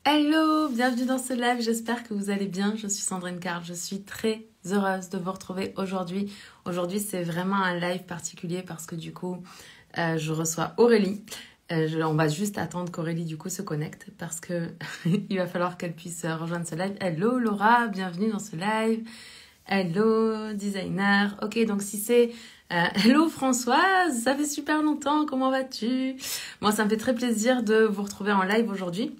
Hello, bienvenue dans ce live, j'espère que vous allez bien. Je suis Sandrine Card, je suis très heureuse de vous retrouver aujourd'hui. Aujourd'hui, c'est vraiment un live particulier parce que du coup, je reçois Aurélie. On va juste attendre qu'Aurélie du coup se connecte parce que il va falloir qu'elle puisse rejoindre ce live. Hello Laura, bienvenue dans ce live. Hello designer. Ok, donc si c'est hello Françoise, ça fait super longtemps, comment vas-tu? Moi, ça me fait très plaisir de vous retrouver en live aujourd'hui.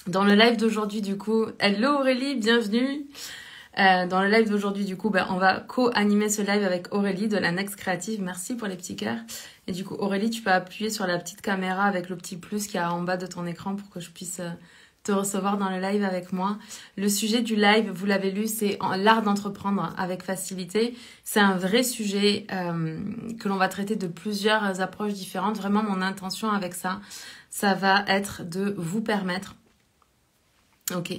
Dans le live d'aujourd'hui, du coup, hello Aurélie, bienvenue. Dans le live d'aujourd'hui, du coup, on va co-animer ce live avec Aurélie de la Next Creative. Merci pour les petits cœurs. Et du coup, Aurélie, tu peux appuyer sur la petite caméra avec le petit plus qu'il y a en bas de ton écran pour que je puisse te recevoir dans le live avec moi. Le sujet du live, vous l'avez lu, c'est l'art d'entreprendre avec facilité. C'est un vrai sujet que l'on va traiter de plusieurs approches différentes. Vraiment, mon intention avec ça, ça va être de vous permettre. Ok,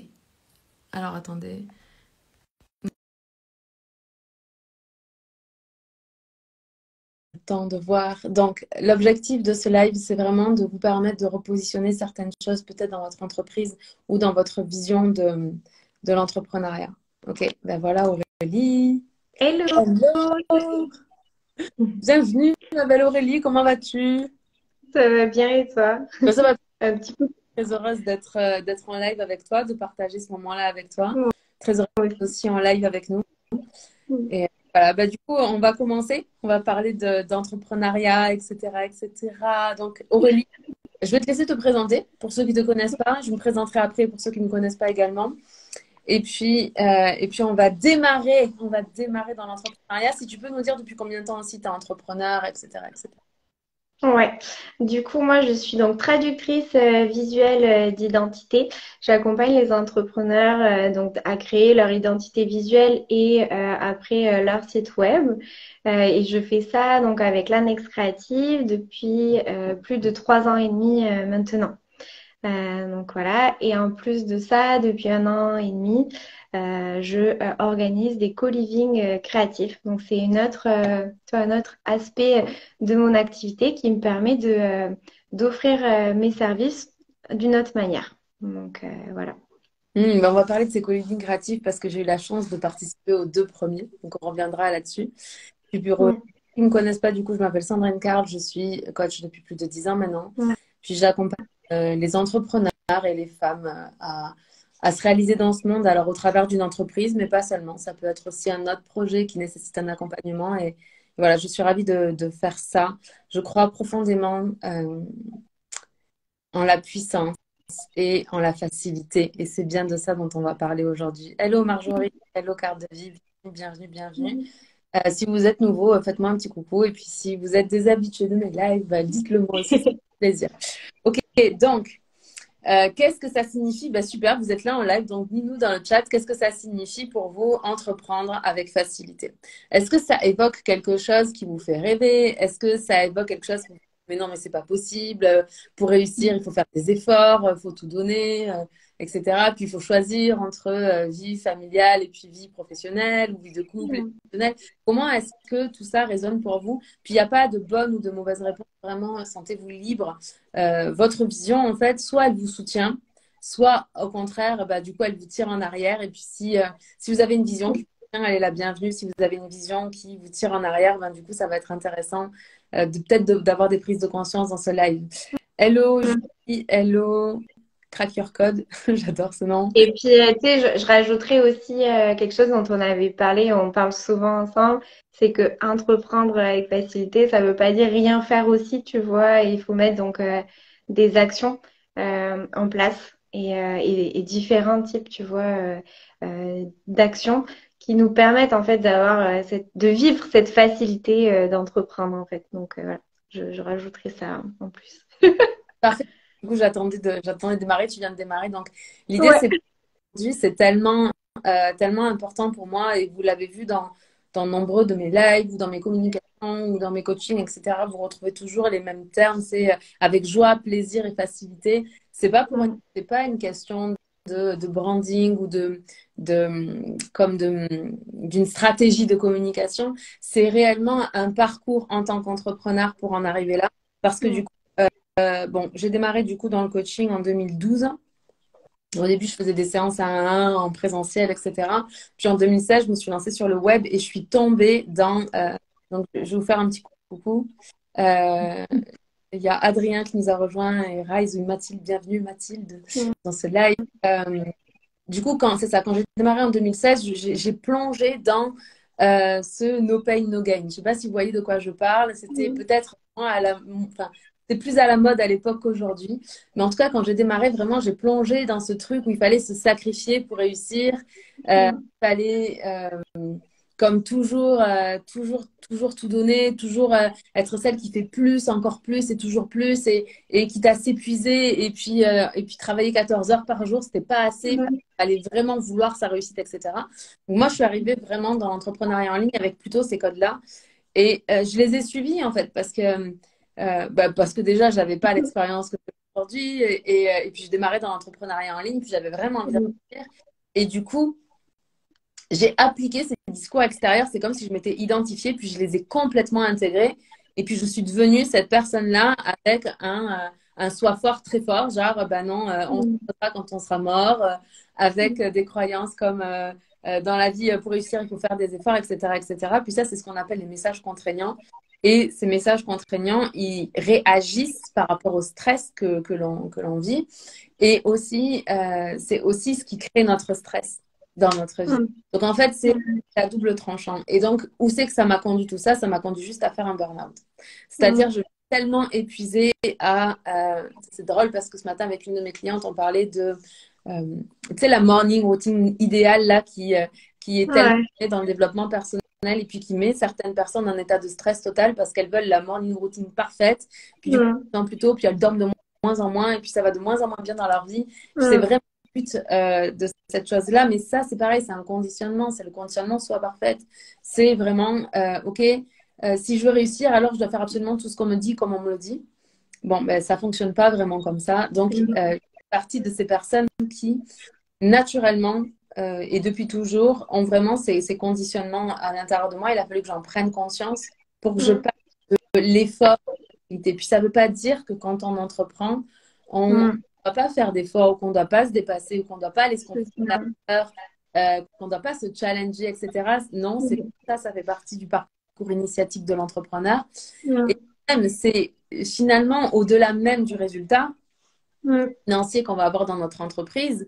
alors attendez. Temps de voir. Donc, l'objectif de ce live, c'est vraiment de vous permettre de repositionner certaines choses peut-être dans votre entreprise ou dans votre vision de l'entrepreneuriat. Ok, ben voilà Aurélie. Hello, Hello! Bienvenue, ma belle Aurélie, comment vas-tu? ça va bien et toi? Ben, ça va, Un petit peu. très heureuse d'être en live avec toi, de partager ce moment-là avec toi. Moi Très heureuse d'être aussi. aussi en live avec nous. Et voilà, bah, du coup, on va commencer. On va parler d'entrepreneuriat, etc., etc. Donc, Aurélie, je vais te laisser te présenter pour ceux qui ne te connaissent pas. Je me présenterai après pour ceux qui ne me connaissent pas également. Et puis on va démarrer dans l'entrepreneuriat. Si tu peux nous dire depuis combien de temps aussi tu es entrepreneur, etc., etc. Ouais. Du coup, moi, je suis donc traductrice visuelle d'identité. J'accompagne les entrepreneurs donc à créer leur identité visuelle et après leur site web. Et je fais ça donc avec l'Annex Créative depuis plus de 3 ans et demi maintenant. Donc voilà. Et en plus de ça, depuis 1 an et demi, je organise des co-living créatifs. Donc c'est un autre aspect de mon activité qui me permet d'offrir mes services d'une autre manière. Donc voilà. Ben, on va parler de ces co-living créatifs parce que j'ai eu la chance de participer aux deux premiers. Donc, on reviendra là-dessus. Et puis, pour ceux Mm. qui ne me connaissent pas, du coup, je m'appelle Sandrine Card. Je suis coach depuis plus de 10 ans maintenant. Ouais. Puis, j'accompagne les entrepreneurs et les femmes à se réaliser dans ce monde, alors au travers d'une entreprise, mais pas seulement. Ça peut être aussi un autre projet qui nécessite un accompagnement. Et voilà, je suis ravie de faire ça. Je crois profondément en la puissance et en la facilité. Et c'est bien de ça dont on va parler aujourd'hui. Hello Marjorie, hello Carte de Vie, bienvenue, bienvenue. Si vous êtes nouveau, faites-moi un petit coucou. Et puis si vous êtes des habitués de mes lives, dites-le moi aussi, ça fait plaisir. Ok, donc, qu'est-ce que ça signifie? Super, vous êtes là en live, donc dites-nous dans le chat, qu'est-ce que ça signifie pour vous entreprendre avec facilité? Est-ce que ça évoque quelque chose qui vous fait rêver? Est-ce que ça évoque quelque chose qui vous dit, mais non, mais c'est pas possible, pour réussir, il faut faire des efforts, il faut tout donner, etc. Puis il faut choisir entre vie familiale et puis vie professionnelle ou vie de couple et Mm. professionnelle. Comment est-ce que tout ça résonne pour vous? Puis il n'y a pas de bonne ou de mauvaise réponse, vraiment, sentez-vous libre votre vision, en fait, soit elle vous soutient, soit au contraire, du coup, elle vous tire en arrière. Et puis, si vous avez une vision qui vous soutient, elle est la bienvenue. Si vous avez une vision qui vous tire en arrière, du coup, ça va être intéressant d'avoir des prises de conscience dans ce live. Hello, Mm. Julie, hello, Crack Your Code. J'adore ce nom. Et puis, tu sais, je rajouterais aussi quelque chose dont on avait parlé, on parle souvent ensemble, c'est que entreprendre avec facilité, ça veut pas dire rien faire aussi, tu vois. Il faut mettre donc des actions en place et différents types, tu vois, d'actions qui nous permettent en fait d'avoir de vivre cette facilité d'entreprendre en fait. Donc voilà, je rajouterais ça en plus. Parfait. Du coup, j'attendais de démarrer. Tu viens de démarrer. Donc, l'idée, Ouais. c'est aujourd'hui, c'est tellement important pour moi et vous l'avez vu dans nombreux de mes lives ou dans mes communications ou dans mes coachings, etc. Vous retrouvez toujours les mêmes termes, c'est avec joie, plaisir et facilité. C'est pas une question de branding ou d'une stratégie de communication. C'est réellement un parcours en tant qu'entrepreneur pour en arriver là. Parce que du Mm. coup, bon, j'ai démarré du coup dans le coaching en 2012. Au début, je faisais des séances à 1 en présentiel, etc. Puis en 2016, je me suis lancée sur le web et je suis tombée dans... donc, je vais vous faire un petit coucou. Euh, il y a Adrien qui nous a rejoint et Rise ou Mathilde. Bienvenue Mathilde Mm. dans ce live. Du coup, c'est ça, quand j'ai démarré en 2016, j'ai plongé dans ce no pain, no gain. Je ne sais pas si vous voyez de quoi je parle. C'était Mm. peut-être moins enfin, c'était plus à la mode à l'époque qu'aujourd'hui. Mais en tout cas, quand j'ai démarré, vraiment, j'ai plongé dans ce truc où il fallait se sacrifier pour réussir. Mm. Il fallait, comme toujours, toujours tout donner, toujours être celle qui fait plus, encore plus et toujours plus et quitte à s'épuiser et puis travailler 14 heures par jour, c'était pas assez. Mm. Fallait vraiment vouloir sa réussite, etc. Donc moi, je suis arrivée vraiment dans l'entrepreneuriat en ligne avec plutôt ces codes-là. Et je les ai suivis, en fait, parce que déjà, j'avais pas l'expérience que j'ai aujourd'hui. Et puis, je démarrais dans l'entrepreneuriat en ligne, puis j'avais vraiment envie Mm. d'investir. Et du coup, j'ai appliqué ces discours extérieurs. C'est comme si je m'étais identifiée, puis je les ai complètement intégrés. Et puis, je suis devenue cette personne-là avec un soi fort très fort, genre, bah non, on se Mm. retrouvera quand on sera mort, avec des croyances comme dans la vie, pour réussir, il faut faire des efforts, etc., etc. Puis ça, c'est ce qu'on appelle les messages contraignants. Et ces messages contraignants, ils réagissent par rapport au stress que l'on vit. Et aussi, c'est aussi ce qui crée notre stress dans notre vie. Mm. Donc, en fait, c'est Mm. la double tranchant. Et donc, où c'est que ça m'a conduit tout ça? Ça m'a conduit juste à faire un burn-out. C'est-à-dire, Mm. je suis tellement épuisée c'est drôle parce que ce matin, avec une de mes clientes, on parlait de, tu sais, la morning routine idéale, là, qui est tellement Ouais. dans le développement personnel et puis qui met certaines personnes en état de stress total parce qu'elles veulent la morning routine parfaite. Puis du coup, Mm. plus tôt, puis elles dorment de moins en moins et puis ça va de moins en moins bien dans leur vie. Puis c'est Mm. vraiment le but de cette chose-là. Mais ça, c'est pareil, c'est un conditionnement. C'est le conditionnement soit parfaite. C'est vraiment, OK, si je veux réussir, alors je dois faire absolument tout ce qu'on me dit comme on me le dit. Bon, ben, ça fonctionne pas vraiment comme ça. Donc, Mm. je fais partie de ces personnes qui, naturellement, et depuis toujours, ont vraiment ces conditionnements à l'intérieur de moi. Il a fallu que j'en prenne conscience pour que je Mm. passe de l'effort. Et puis, ça ne veut pas dire que quand on entreprend, on ne Mm. doit pas faire d'efforts, ou qu'on ne doit pas se dépasser, ou qu'on ne doit pas aller se C'est confronter à ça. la peur, qu'on ne doit pas se challenger, etc. Non, c'est Mm. ça, ça fait partie du parcours initiatique de l'entrepreneur. Et Mm. même, c'est finalement, au-delà même du résultat Mm. financier qu'on va avoir dans notre entreprise,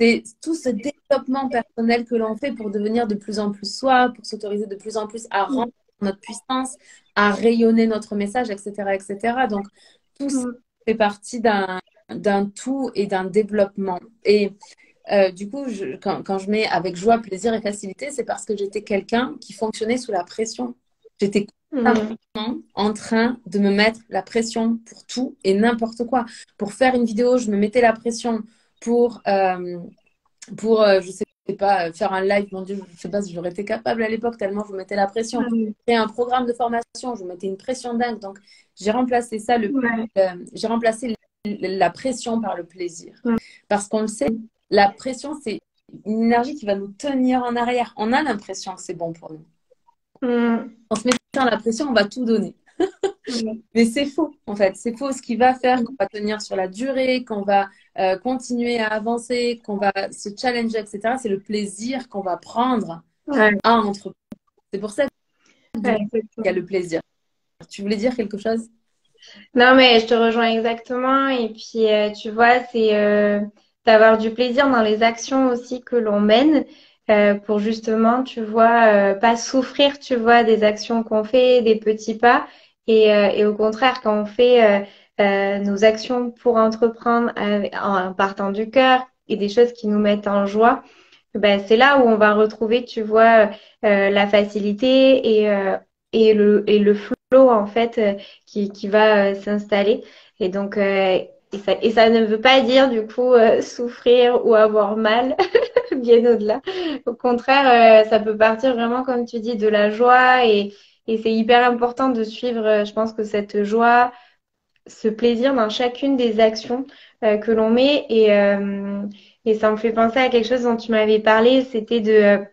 c'est tout ce développement personnel que l'on fait pour devenir de plus en plus soi, pour s'autoriser de plus en plus à rendre Mm. notre puissance, à rayonner notre message, etc., etc. Donc, tout ça Mm. fait partie d'un tout et d'un développement. Et du coup, quand je mets avec joie, plaisir et facilité, c'est parce que j'étais quelqu'un qui fonctionnait sous la pression. J'étais Mm. en train de me mettre la pression pour tout et n'importe quoi. Pour faire une vidéo, je me mettais la pression pour je sais pas, faire un live. Mon Dieu, je sais pas si j'aurais été capable à l'époque, tellement je me mettais la pression. Pour Mm. créer un programme de formation, je me mettais une pression dingue. Donc, j'ai remplacé ça, Ouais. j'ai remplacé la pression par le plaisir. Mm. Parce qu'on le sait, la pression, c'est une énergie qui va nous tenir en arrière. On a l'impression que c'est bon pour nous. Mm. En se mettant la pression, on va tout donner. Mm. Mais c'est faux, en fait. C'est faux. Ce qui va faire qu'on Mm. va tenir sur la durée, qu'on va continuer à avancer, qu'on va se challenger, etc., c'est le plaisir qu'on va prendre Ouais. à entreprendre. C'est pour ça qu'il Ouais, y a exactement. le plaisir. Tu voulais dire quelque chose? Non, mais je te rejoins exactement. Et puis, tu vois, c'est d'avoir du plaisir dans les actions aussi que l'on mène pour justement, tu vois, pas souffrir, tu vois, des actions qu'on fait, des petits pas. Et au contraire, quand on fait nos actions pour entreprendre en partant du cœur et des choses qui nous mettent en joie, ben, c'est là où on va retrouver, tu vois, la facilité et le flow, en fait, qui va s'installer. Et donc, et ça ne veut pas dire, du coup, souffrir ou avoir mal, bien au-delà. Au contraire, ça peut partir vraiment, comme tu dis, de la joie et c'est hyper important de suivre, je pense que cette joie, ce plaisir dans chacune des actions que l'on met. Et ça me fait penser à quelque chose dont tu m'avais parlé, c'était de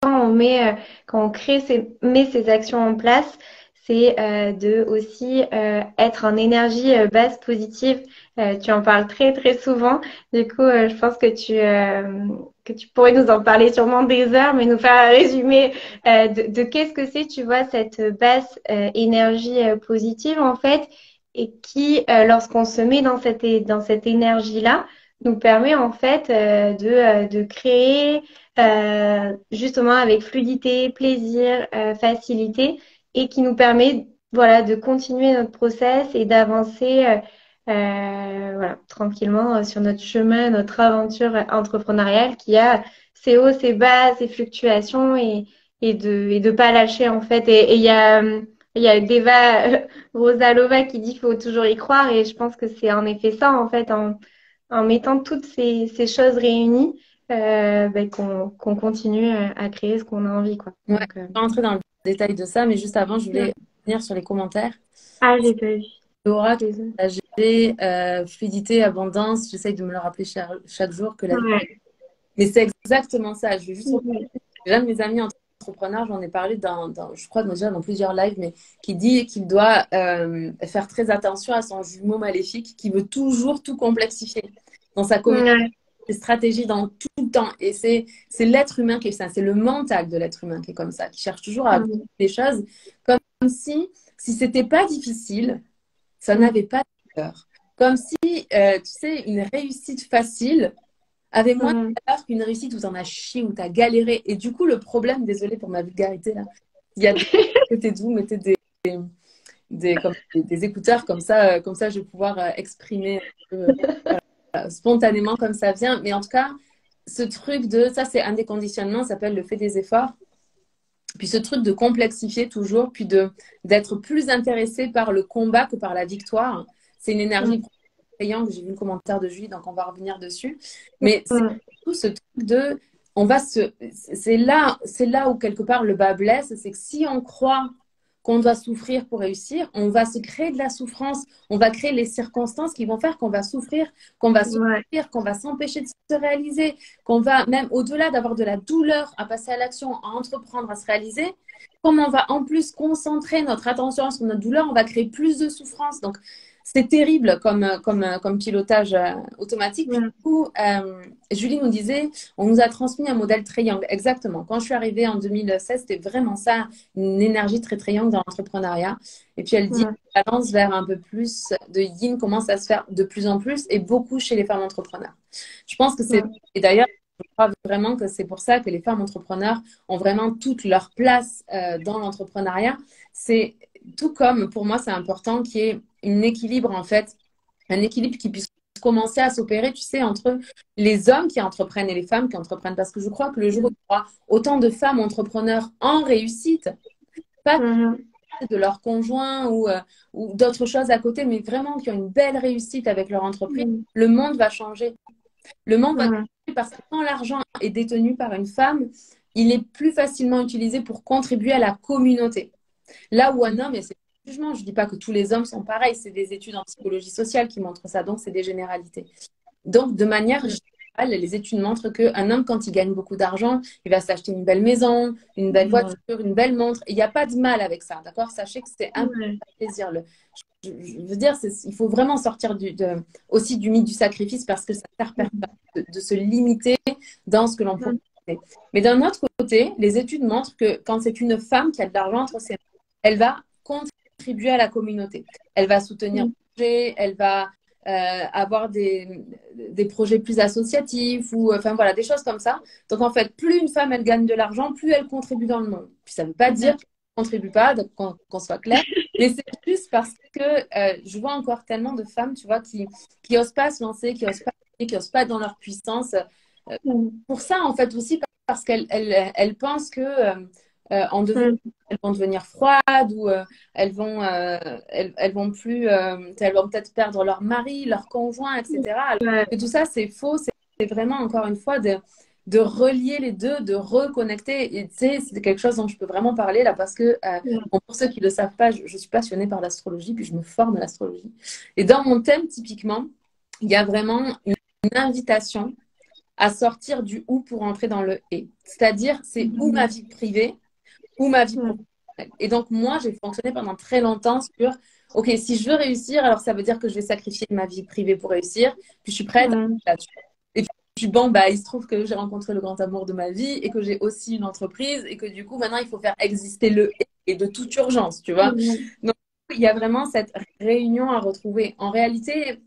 quand on met, quand on crée met ces actions en place, c'est de aussi être en énergie basse positive. Tu en parles très très souvent. Du coup, je pense que tu pourrais nous en parler sûrement des heures, mais nous faire un résumé de qu'est-ce que c'est, tu vois, cette basse énergie positive en fait, et qui, lorsqu'on se met dans cette énergie-là, nous permet en fait de créer justement avec fluidité, plaisir, facilité, et qui nous permet voilà de continuer notre process et d'avancer voilà tranquillement sur notre chemin, notre aventure entrepreneuriale qui a ses hauts, ses bas, ses fluctuations et de pas lâcher en fait. Et il y a Deva Rosalova qui dit qu'il faut toujours y croire, et je pense que c'est en effet ça en fait en mettant toutes ces choses réunies ben, qu'on continue à créer ce qu'on a envie, quoi. Ouais, Donc, je vais pas rentrer dans le détail de ça, mais juste avant, je voulais revenir sur les commentaires. ah, j'ai pas vu. Laura qui Désolée. a partagé fluidité, abondance. J'essaye de me le rappeler chaque jour que la vie. Ouais. Mais c'est exactement ça. Je vais juste Ouais. j'ai un de mes amis entrepreneurs, j'en ai parlé je crois déjà dans plusieurs lives, mais qui dit qu'il doit faire très attention à son jumeau maléfique qui veut toujours tout complexifier dans sa communication, Ouais. ses stratégies dans tout le temps. Et c'est l'être humain qui est ça, c'est le mental de l'être humain qui est comme ça, qui cherche toujours à Mm. les choses comme si c'était pas difficile, ça Mm. n'avait pas de valeur. Comme si, tu sais, une réussite facile avait moins de Mm. valeur qu'une réussite où tu en as chié, où tu as galéré. Et du coup, le problème, désolé pour ma vulgarité là, il y a des côtés de vous, mettez des écouteurs, comme ça je vais pouvoir exprimer un peu, spontanément comme ça vient. Mais en tout cas, ce truc ça c'est un des conditionnements, ça s'appelle le fait des efforts. Puis ce truc de complexifier toujours, puis d'être plus intéressé par le combat que par la victoire. C'est une énergie Mm. que j'ai vu le commentaire de Julie, donc on va revenir dessus. Mais c'est Mm. tout ce truc de, c'est là où quelque part le bas blesse, c'est que si on croit qu'on doit souffrir pour réussir, on va se créer de la souffrance, on va créer les circonstances qui vont faire qu'on va souffrir, Ouais. qu'on va s'empêcher de se réaliser, qu'on va même au-delà d'avoir de la douleur à passer à l'action, à entreprendre, à se réaliser, comme on va en plus concentrer notre attention sur notre douleur, on va créer plus de souffrance. Donc, c'est terrible comme pilotage automatique. Puis, du Mm. coup, Julie nous disait, on nous a transmis un modèle triangle. Exactement. Quand je suis arrivée en 2016, c'était vraiment ça, une énergie très triangle dans l'entrepreneuriat. Et puis, elle dit, Mm. la tendance vers un peu plus de yin commence à se faire de plus en plus et beaucoup chez les femmes entrepreneurs. Je pense que c'est... Mm. Et d'ailleurs, je crois vraiment que c'est pour ça que les femmes entrepreneurs ont vraiment toute leur place dans l'entrepreneuriat. C'est tout comme, pour moi, c'est important qu'il y ait un équilibre, en fait, un équilibre qui puisse commencer à s'opérer, tu sais, entre les hommes qui entreprennent et les femmes qui entreprennent. Parce que je crois que le jour où il y aura autant de femmes entrepreneurs en réussite, pas Mm. de leur conjoint ou d'autres choses à côté, mais vraiment qui ont une belle réussite avec leur entreprise, Mm. le monde va changer. Le monde va Mm. changer parce que quand l'argent est détenu par une femme, il est plus facilement utilisé pour contribuer à la communauté. Là où un homme, et c'est un jugement, je ne dis pas que tous les hommes sont pareils, c'est des études en psychologie sociale qui montrent ça, donc c'est des généralités. Donc, de manière générale, les études montrent qu'un homme, quand il gagne beaucoup d'argent, il va s'acheter une belle maison, une belle voiture, une belle montre. Il n'y a pas de mal avec ça, d'accord? Sachez que c'est un Ouais. plaisir. Je veux dire, il faut vraiment sortir aussi du mythe du sacrifice parce que ça sert personne de se limiter dans ce que l'on peut Mm. faire. Mais d'un autre côté, les études montrent que quand c'est une femme qui a de l'argent entre ses mains, elle va contribuer à la communauté. Elle va soutenir des projets, elle va avoir des projets plus associatifs ou enfin voilà, des choses comme ça. Donc en fait, plus une femme elle gagne de l'argent, plus elle contribue dans le monde. Puis ça ne veut pas dire qu'elle ne contribue pas, donc qu'on soit clair. Mais c'est juste parce que je vois encore tellement de femmes, tu vois, qui osent pas se lancer, qui osent pas être dans leur puissance. Mm. Pour ça, en fait, aussi parce qu'elles pensent que en devenant, Mm. elles vont devenir froides ou elles vont plus, elles vont peut-être perdre leur mari, leur conjoint, etc. Alors Ouais. que tout ça, c'est faux. C'est vraiment, encore une fois, de relier les deux, de reconnecter. Et tu sais, c'est quelque chose dont je peux vraiment parler là parce que, Mm. bon, pour ceux qui ne le savent pas, je suis passionnée par l'astrologie, puis je me forme à l'astrologie. Et dans mon thème, typiquement, il y a vraiment une invitation à sortir du ou pour entrer dans le et. C'est-à-dire, c'est ou ma vie privée ou ma vie Mm. professionnelle. Et donc, moi, j'ai fonctionné pendant très longtemps sur, OK, si je veux réussir, alors ça veut dire que je vais sacrifier ma vie privée pour réussir. Puis je suis prête Mm. à là-dessus. Et puis, bon, bah, il se trouve que j'ai rencontré le grand amour de ma vie et que j'ai aussi une entreprise et que du coup, maintenant, il faut faire exister le et de toute urgence, tu vois. Mm. Donc, il y a vraiment cette réunion à retrouver. En réalité,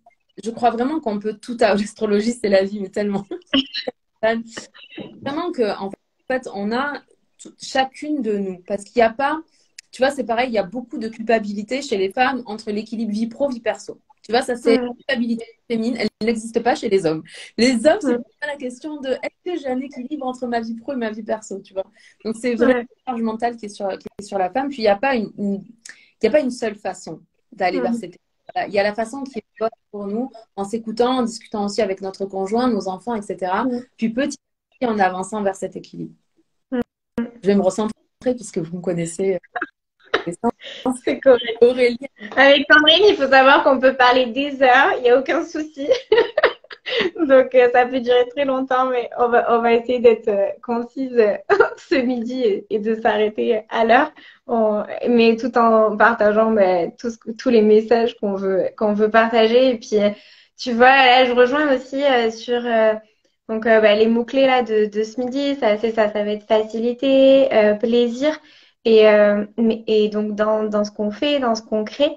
je crois vraiment qu'on peut tout avoir. L'astrologie, c'est la vie, mais tellement. Vraiment que, en fait, on a chacune de nous. Parce qu'il n'y a pas, tu vois, c'est pareil, il y a beaucoup de culpabilité chez les femmes entre l'équilibre vie pro, vie perso. Tu vois, ça, c'est Mm. culpabilité féminine, elle n'existe pas chez les hommes. Les hommes, c'est Mm. pas la question de est-ce que j'ai un équilibre entre ma vie pro et ma vie perso, tu vois. Donc, c'est vraiment Ouais. une charge mentale qui est sur la femme. Puis, il n'y a pas il y a pas une seule façon d'aller vers Mm. cet équilibre. Il y a la façon qui est bonne pour nous, en s'écoutant, en discutant aussi avec notre conjoint, nos enfants, etc. Mm. Puis petit à petit, en avançant vers cet équilibre. Mm. Je vais me recentrer puisque vous me connaissez. C'est correct. Aurélie, Avec Sandrine, il faut savoir qu'on peut parler des heures, il n'y a aucun souci. Donc, ça peut durer très longtemps, mais on va essayer d'être concise ce midi et de s'arrêter à l'heure. Mais tout en partageant tous les messages qu'on veut partager. Et puis, tu vois, là, je rejoins aussi sur les mots-clés là de ce midi. C'est ça, ça va être facilité, plaisir. Et donc, dans ce qu'on fait, dans ce qu'on crée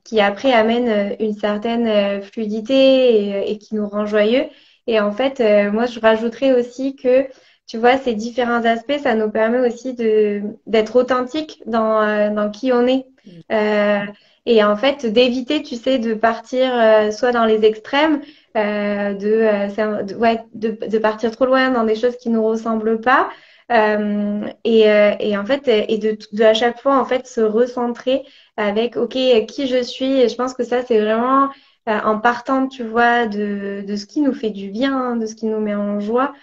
qui après amène une certaine fluidité et qui nous rend joyeux. Et en fait, moi, je rajouterais aussi que, tu vois, ces différents aspects, ça nous permet aussi d'être authentique dans qui on est. Euh, et en fait, d'éviter, tu sais, de partir soit dans les extrêmes, de partir trop loin dans des choses qui nous ressemblent pas. Et en fait, et de à chaque fois, en fait, se recentrer avec, OK, qui je suis. Et je pense que ça, c'est vraiment en partant, tu vois, de ce qui nous fait du bien, de ce qui nous met en joie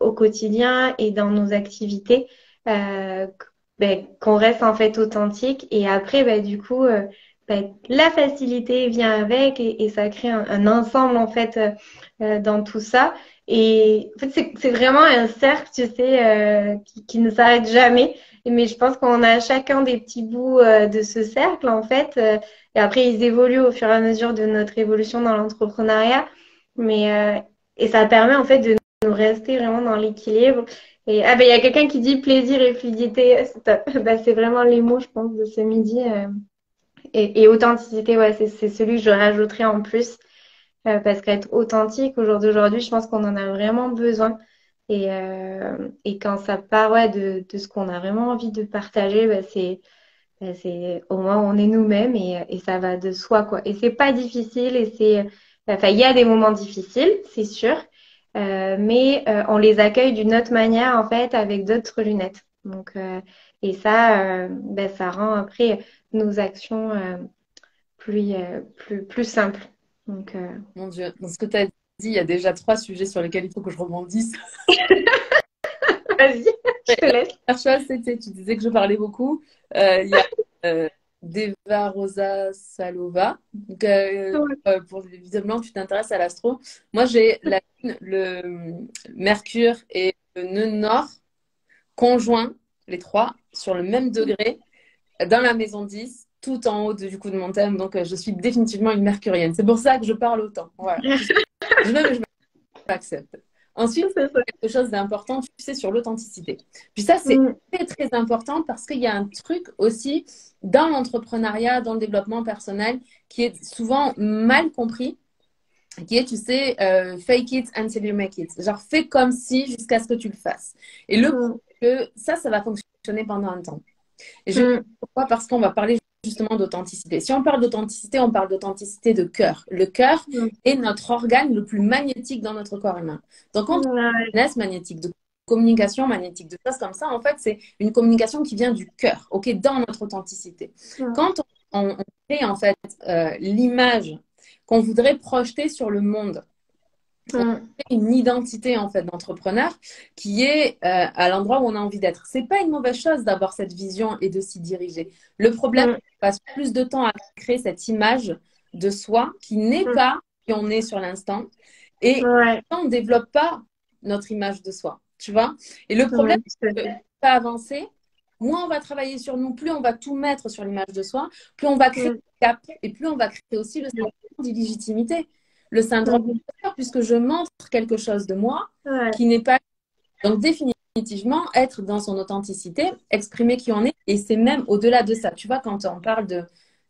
au quotidien et dans nos activités, qu'on reste en fait authentique. Et après, du coup, la facilité vient avec et ça crée un ensemble en fait dans tout ça. Et en fait, c'est vraiment un cercle, tu sais, qui ne s'arrête jamais. Mais je pense qu'on a chacun des petits bouts de ce cercle, en fait. Et après, ils évoluent au fur et à mesure de notre évolution dans l'entrepreneuriat. Et ça permet, en fait, de nous rester vraiment dans l'équilibre. Et il y a quelqu'un qui dit plaisir et fluidité. C'est top. C'est vraiment les mots, je pense, de ce midi. Et authenticité, ouais, c'est celui que je rajouterais en plus. Parce qu'être authentique au jour d'aujourd'hui, je pense qu'on en a vraiment besoin. Et quand ça part ouais, de ce qu'on a vraiment envie de partager, c'est au moins on est nous-mêmes et ça va de soi, quoi. Et c'est pas difficile enfin, il y a des moments difficiles, c'est sûr, mais on les accueille d'une autre manière, en fait, avec d'autres lunettes. Donc, et ça, ça rend après nos actions plus simples. Donc, mon Dieu, dans ce que tu as dit, il y a déjà 3 sujets sur lesquels il faut que je rebondisse. vas-y, je te La laisse. première chose, c'était, tu disais que je parlais beaucoup. Il y a Deva Rosa Salova. Donc, visiblement, tu t'intéresses à l'astro. Moi, j'ai le Mercure et le nœud nord conjoints, les trois, sur le même degré, dans la maison 10, tout en haut du coup de mon thème. Donc, je suis définitivement une mercurienne. C'est pour ça que je parle autant. Voilà. Je m'accepte. Ensuite, C'est ça. quelque chose d'important, tu sais, sur l'authenticité. Puis ça, c'est Mm, très, très important parce qu'il y a un truc aussi dans l'entrepreneuriat, dans le développement personnel, qui est souvent mal compris, qui est, tu sais, fake it until you make it. Genre, fais comme si jusqu'à ce que tu le fasses. Et le problème, mm, c'est que ça va fonctionner pendant un temps. Et je vais mm, pourquoi? Parce qu'on va parler justement d'authenticité. Si on parle d'authenticité, on parle d'authenticité de cœur. Le cœur mm. est notre organe le plus magnétique dans notre corps humain. Donc, quand on Ouais. laisse magnétique, de communication magnétique, de choses comme ça, en fait, c'est une communication qui vient du cœur, ok, dans notre authenticité. Mm, Quand on crée en fait l'image qu'on voudrait projeter sur le monde, mm, une identité en fait d'entrepreneur qui est à l'endroit où on a envie d'être. C'est pas une mauvaise chose d'avoir cette vision et de s'y diriger. Le problème, c'est mm, qu'on passe plus de temps à créer cette image de soi qui n'est mm. pas qui on est sur l'instant et Ouais. on ne développe pas notre image de soi, tu vois. Et le problème, Mm, tout à c'est que fait. pas avancer moins on va travailler sur nous, plus on va tout mettre sur l'image de soi, plus on va créer Mm. des gaps et plus on va créer aussi le syndrome d'illégitimité. Le syndrome Mhm. d'imposteur, puisque je montre quelque chose de moi Ouais. qui n'est pas. Donc, définitivement, être dans son authenticité, exprimer qui on est, et c'est même au-delà de ça. Tu vois, quand on parle de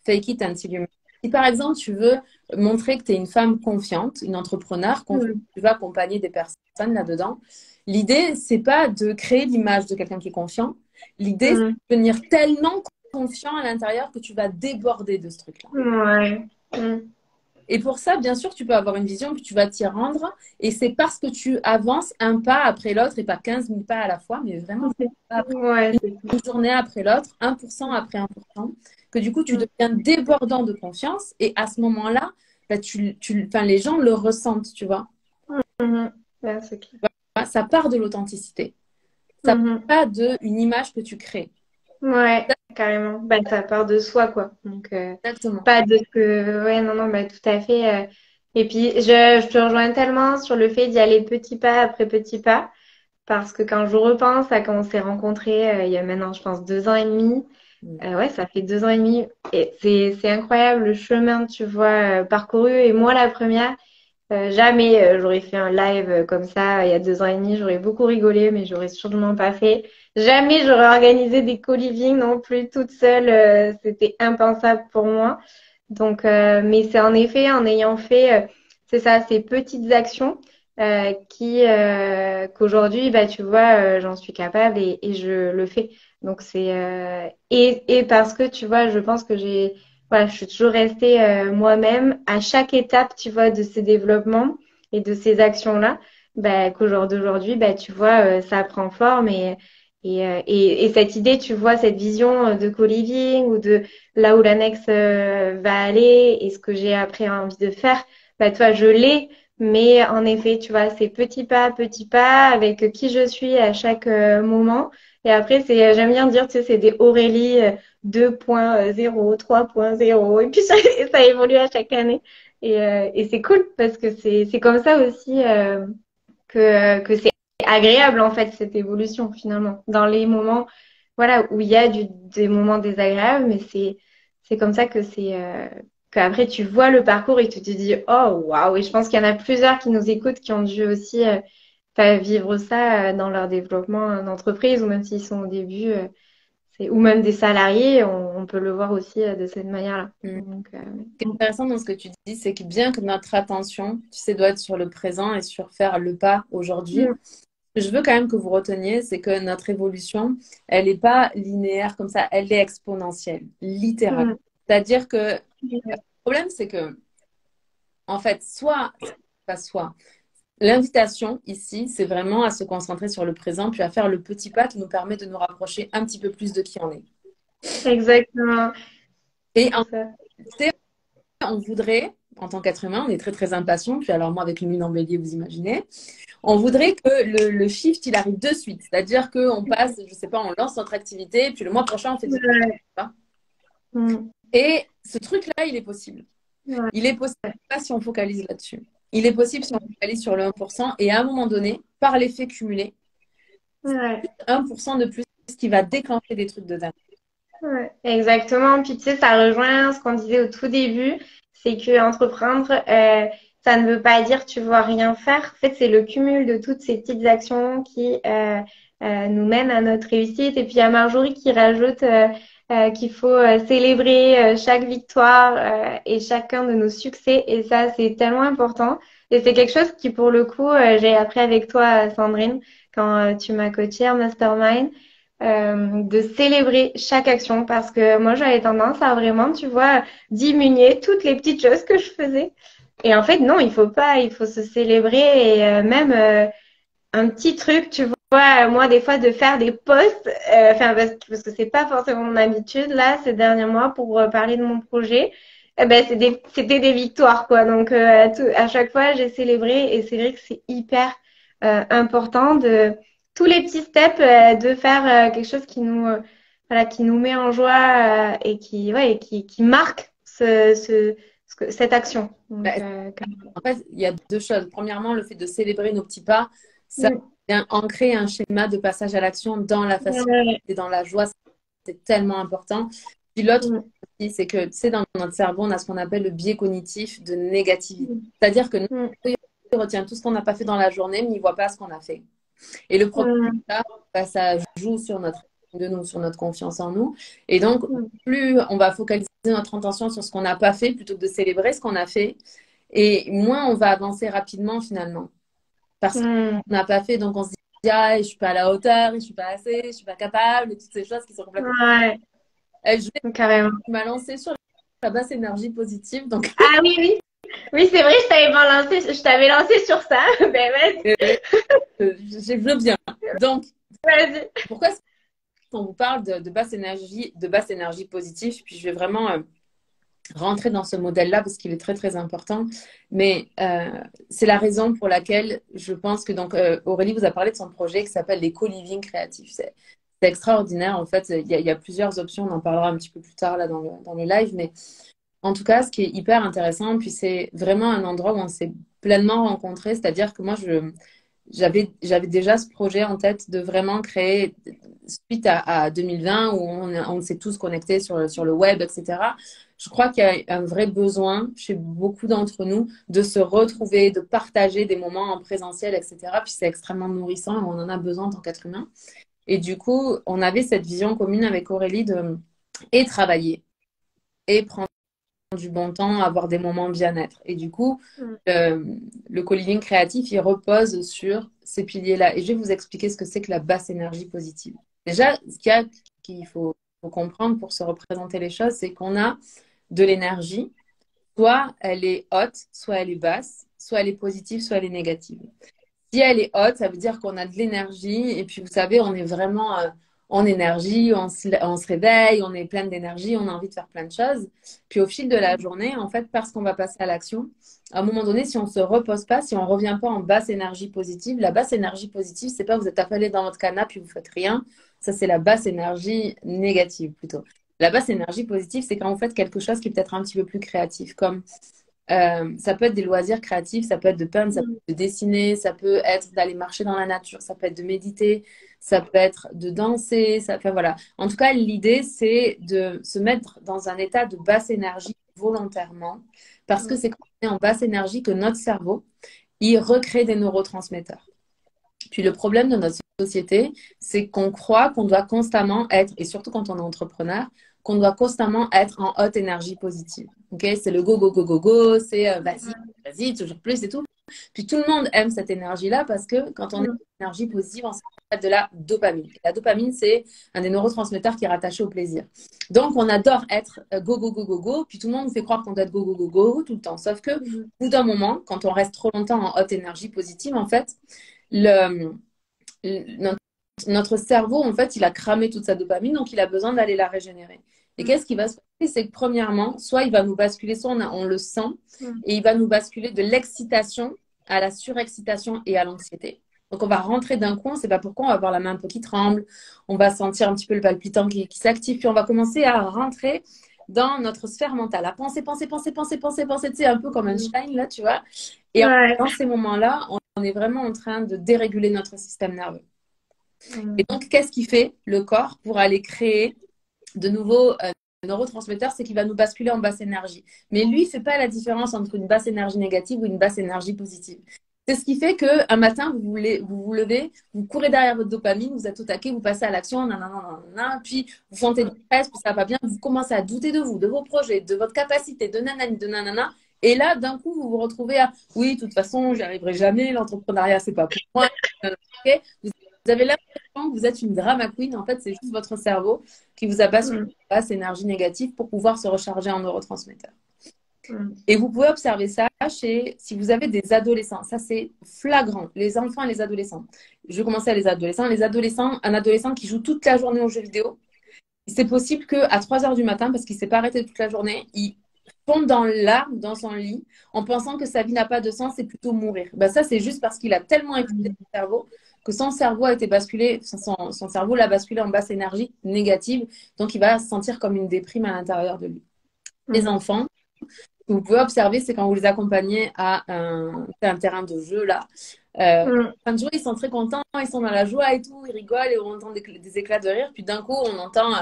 fake it until you make it, si par exemple, tu veux montrer que tu es une femme confiante, une entrepreneur confiante, Mm. tu vas accompagner des personnes là-dedans, l'idée, c'est pas de créer l'image de quelqu'un qui est confiant. L'idée, c'est Mm. de devenir tellement confiant à l'intérieur que tu vas déborder de ce truc-là. Ouais. Mm. Et pour ça, bien sûr, tu peux avoir une vision, puis tu vas t'y rendre. Et c'est parce que tu avances un pas après l'autre et pas 15 000 pas à la fois, mais vraiment un pas après Ouais, c'est une journée après l'autre, 1% après 1%, que du coup, tu ça. deviens débordant de confiance. Et à ce moment-là, bah, enfin, les gens le ressentent, tu vois. Mhm. Ouais, c'est clair. Ça part de l'authenticité. Ça Mhm. part pas d'une image que tu crées. Ouais, carrément. Bah, ça part de soi, quoi. Donc, Exactement. pas de ce que... Ouais, non, non, bah, tout à fait. Et puis, je te rejoins tellement sur le fait d'y aller petit pas après petit pas. Parce que quand je repense à quand on s'est rencontrés, il y a maintenant, je pense, 2 ans et demi. Ouais, ça fait 2 ans et demi. Et c'est incroyable le chemin, tu vois, parcouru. Et moi, la première... jamais j'aurais fait un live comme ça il y a 2 ans et demi. J'aurais beaucoup rigolé, mais j'aurais sûrement pas fait. Jamais j'aurais organisé des co-living non plus toute seule. C'était impensable pour moi. Donc, mais c'est en effet en ayant fait, c'est ça, ces petites actions qu'aujourd'hui, bah, tu vois, j'en suis capable et je le fais. Donc c'est et parce que tu vois, je pense que voilà, je suis toujours restée moi-même à chaque étape, tu vois, de ces développements et de ces actions-là, bah, qu'au jour d'aujourd'hui, bah, tu vois, ça prend forme et cette idée, tu vois, cette vision de co-living ou de là où l'annexe va aller et ce que j'ai après envie de faire, bah, toi, je l'ai. Mais en effet, tu vois, c'est petit pas, avec qui je suis à chaque moment. Et après, j'aime bien dire, tu sais, c'est des Aurélie 2.0, 3.0, et puis ça évolue à chaque année. Et c'est cool parce que c'est comme ça aussi que c'est agréable en fait cette évolution finalement. Dans les moments, voilà, où il y a des moments désagréables, mais c'est comme ça que qu'après tu vois le parcours et tu te dis oh waouh. Et je pense qu'il y en a plusieurs qui nous écoutent qui ont dû aussi vivre ça dans leur développement d'entreprise ou même s'ils sont au début. Ou même des salariés, on peut le voir aussi de cette manière-là. Mm. Donc, Ce qui est intéressant dans ce que tu dis, c'est que bien que notre attention, tu sais, doit être sur le présent et sur faire le pas aujourd'hui, mm, ce que je veux quand même que vous reteniez, c'est que notre évolution, elle n'est pas linéaire comme ça, elle est exponentielle, littéralement. mm, C'est-à-dire que le problème, c'est que, en fait, pas soit, l'invitation ici, c'est vraiment à se concentrer sur le présent, puis à faire le petit pas qui nous permet de nous rapprocher un petit peu plus de qui on est. exactement, Et c'est ça. on voudrait, en tant qu'être humain, on est très très impatient, puis alors moi avec une lune en bélier, vous imaginez, on voudrait que le shift, il arrive de suite. C'est-à-dire qu'on passe, je sais pas, on lance notre activité, puis le mois prochain, on fait du Ouais, pas. mm, Et ce truc-là, il est possible. ouais, Il est possible pas si on focalise là-dessus. Il est possible si on focalise sur le 1%. Et à un moment donné, par l'effet cumulé, ouais, 1% de plus qui va déclencher des trucs de dingue. ouais. Exactement. Puis tu sais, ça rejoint ce qu'on disait au tout début, c'est que entreprendre, ça ne veut pas dire tu vas rien faire. En fait, c'est le cumul de toutes ces petites actions qui nous mènent à notre réussite. Et puis il y a Marjorie qui rajoute qu'il faut célébrer chaque victoire et chacun de nos succès. Et ça, c'est tellement important. Et c'est quelque chose qui, pour le coup, j'ai appris avec toi, Sandrine, quand tu m'as coachée en mastermind, de célébrer chaque action parce que moi, j'avais tendance à vraiment, tu vois, diminuer toutes les petites choses que je faisais. Et en fait, non, il faut pas, il faut se célébrer et même un petit truc, tu vois, moi, des fois, de faire des posts, enfin, parce que c'est pas forcément mon habitude, là, ces derniers mois, pour parler de mon projet, eh ben, c'était des victoires, quoi. Donc, à chaque fois, j'ai célébré et c'est vrai que c'est hyper important de tous les petits steps, de faire quelque chose voilà, qui nous met en joie et ouais, qui marque cette action. Donc, Bah, en fait, il y a deux choses. Premièrement, le fait de célébrer nos petits pas, ça vient ancrer un schéma de passage à l'action dans la facilité ouais, et dans la joie. c'est tellement important. Puis l'autre Mm. aussi, c'est que, tu sais, dans notre cerveau, on a ce qu'on appelle le biais cognitif de négativité. Mm. C'est-à-dire que nous, Mm. on retient tout ce qu'on n'a pas fait dans la journée, mais il ne voit pas ce qu'on a fait. Et le problème, Mm. là, bah, ça joue sur notre, de nous, sur notre confiance en nous. Et donc, Mm. plus on va focaliser notre attention sur ce qu'on n'a pas fait plutôt que de célébrer ce qu'on a fait, et moins on va avancer rapidement finalement. Parce qu'on Mm. n'a pas fait, donc on se dit, ah, je suis pas à la hauteur, je suis pas assez, je suis pas capable, et toutes ces choses qui sont complètement. Ouais, Je vais carrément. m'alancer sur la basse énergie positive, donc Ah oui, oui. Oui, c'est vrai, je t'avais lancé sur ça. Ben vas-y, je veux bien. Donc, vas-y. pourquoi est-ce qu'on vous parle de basse énergie positive? Puis je vais vraiment rentrer dans ce modèle-là parce qu'il est très très important. Mais c'est la raison pour laquelle je pense que donc Aurélie vous a parlé de son projet qui s'appelle les co-living créatifs. C'est extraordinaire. En fait, il y a plusieurs options. On en parlera un petit peu plus tard là dans le live. Mais en tout cas, ce qui est hyper intéressant, puis c'est vraiment un endroit où on s'est pleinement rencontrés. C'est-à-dire que moi, j'avais déjà ce projet en tête de vraiment créer, suite à 2020, où on s'est tous connectés sur le web, etc. Je crois qu'il y a un vrai besoin chez beaucoup d'entre nous de se retrouver, de partager des moments en présentiel, etc. Puis c'est extrêmement nourrissant et on en a besoin en tant qu'être humain. Et du coup, on avait cette vision commune avec Aurélie de et travailler et prendre du bon temps, avoir des moments bien-être. Et du coup, Mm. le co-living créatif, il repose sur ces piliers-là. Et je vais vous expliquer ce que c'est que la basse énergie positive. Déjà, qu'il faut comprendre pour se représenter les choses, c'est qu'on a de l'énergie, soit elle est haute, soit elle est basse, soit elle est positive, soit elle est négative. Si elle est haute, ça veut dire qu'on a de l'énergie. Et puis, vous savez, on est vraiment en énergie, on se réveille, on est plein d'énergie, on a envie de faire plein de choses. Puis, au fil de la journée, en fait, parce qu'on va passer à l'action, à un moment donné, si on ne se repose pas, si on ne revient pas en basse énergie positive, la basse énergie positive, c'est pas que vous êtes affalé dans votre canapé et vous faites rien. Ça, c'est la basse énergie négative plutôt. La basse énergie positive, c'est quand vous faites quelque chose qui est peut-être un petit peu plus créatif, comme ça peut être des loisirs créatifs, ça peut être de peindre, ça peut Mm. être de dessiner, ça peut être d'aller marcher dans la nature, ça peut être de méditer, ça peut être de danser, enfin voilà. En tout cas, l'idée, c'est de se mettre dans un état de basse énergie volontairement, parce que Mm. c'est quand on est en basse énergie que notre cerveau, il recrée des neurotransmetteurs. Puis le problème de notre société, c'est qu'on croit qu'on doit constamment être, et surtout quand on est entrepreneur, qu'on doit constamment être en haute énergie positive. Ok, c'est le go, go, go, go, go, c'est vas-y, vas-y, toujours plus et tout. Puis tout le monde aime cette énergie-là parce que quand on est Mm. en énergie positive, on s'appelle de la dopamine. Et la dopamine, c'est un des neurotransmetteurs qui est rattaché au plaisir. Donc on adore être go, go, go, go, go. Puis tout le monde nous fait croire qu'on doit être go, go, go, go tout le temps. Sauf que, au Mm. bout d'un moment, quand on reste trop longtemps en haute énergie positive, en fait, le, notre, notre cerveau, en fait, il a cramé toute sa dopamine, donc il a besoin d'aller la régénérer. Et qu'est-ce qui va se passer? C'est que premièrement, soit il va nous basculer, soit on le sent, Mm. et il va nous basculer de l'excitation à la surexcitation et à l'anxiété. Donc on va rentrer d'un coup, on ne sait pas pourquoi, on va avoir la main un peu qui tremble, on va sentir un petit peu le palpitant qui s'active, puis on va commencer à rentrer dans notre sphère mentale, à penser, penser, penser, penser, penser, penser, tu sais, un peu comme un Mm. shine, là, tu vois. Et Ouais. dans ces moments-là, on est vraiment en train de déréguler notre système nerveux. Et Mm. donc, qu'est-ce qui fait le corps pour aller créer de nouveaux neurotransmetteurs? C'est qu'il va nous basculer en basse énergie. Mais lui, il ne fait pas la différence entre une basse énergie négative ou une basse énergie positive. C'est ce qui fait qu'un matin, vous levez, vous courez derrière votre dopamine, vous êtes au taquet, vous passez à l'action, nanana, nanana, puis vous sentez du stress, puis ça va pas bien, vous commencez à douter de vous, de vos projets, de votre capacité, de nanani, de nanana. Et là, d'un coup, vous vous retrouvez à oui, de toute façon, j'y arriverai jamais, l'entrepreneuriat, c'est pas pour moi. Okay. Vous avez l'impression que vous êtes une drama queen. En fait, c'est juste votre cerveau qui vous a basculé Mm. en basse énergie négative pour pouvoir se recharger en neurotransmetteurs. Mm. Et vous pouvez observer ça si vous avez des adolescents. Ça, c'est flagrant. Les enfants et les adolescents. Je vais commencer à les adolescents. Les adolescents, un adolescent qui joue toute la journée aux jeux vidéo, c'est possible qu'à 3 heures du matin, parce qu'il ne s'est pas arrêté toute la journée, il tombe dans l'arme, dans son lit, en pensant que sa vie n'a pas de sens et plutôt mourir. Ben ça, c'est juste parce qu'il a tellement écouté son cerveau que son cerveau a été basculé, son cerveau l'a basculé en basse énergie négative, donc il va se sentir comme une déprime à l'intérieur de lui. Les Mm. enfants, ce que vous pouvez observer, c'est quand vous les accompagnez à un terrain de jeu, là. Mm. Fin de jour, ils sont très contents, ils sont dans la joie et tout, ils rigolent et on entend des éclats de rire. Puis d'un coup, on entend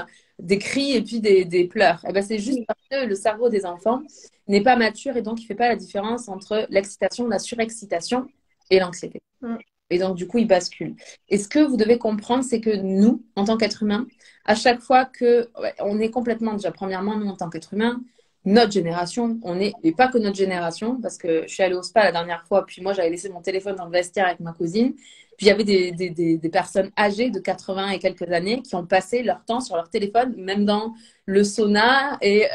des cris et puis des pleurs. Et ben, c'est juste parce que le cerveau des enfants n'est pas mature et donc il ne fait pas la différence entre l'excitation, la surexcitation et l'anxiété. Mm. Et donc, du coup, il bascule. Et ce que vous devez comprendre, c'est que nous, en tant qu'êtres humains, à chaque fois que on est complètement, déjà, premièrement, nous, en tant qu'êtres humains, notre génération, et pas que notre génération, parce que je suis allée au spa la dernière fois, puis moi, j'avais laissé mon téléphone dans le vestiaire avec ma cousine, puis il y avait des personnes âgées de 80 et quelques années qui ont passé leur temps sur leur téléphone, même dans le sauna, et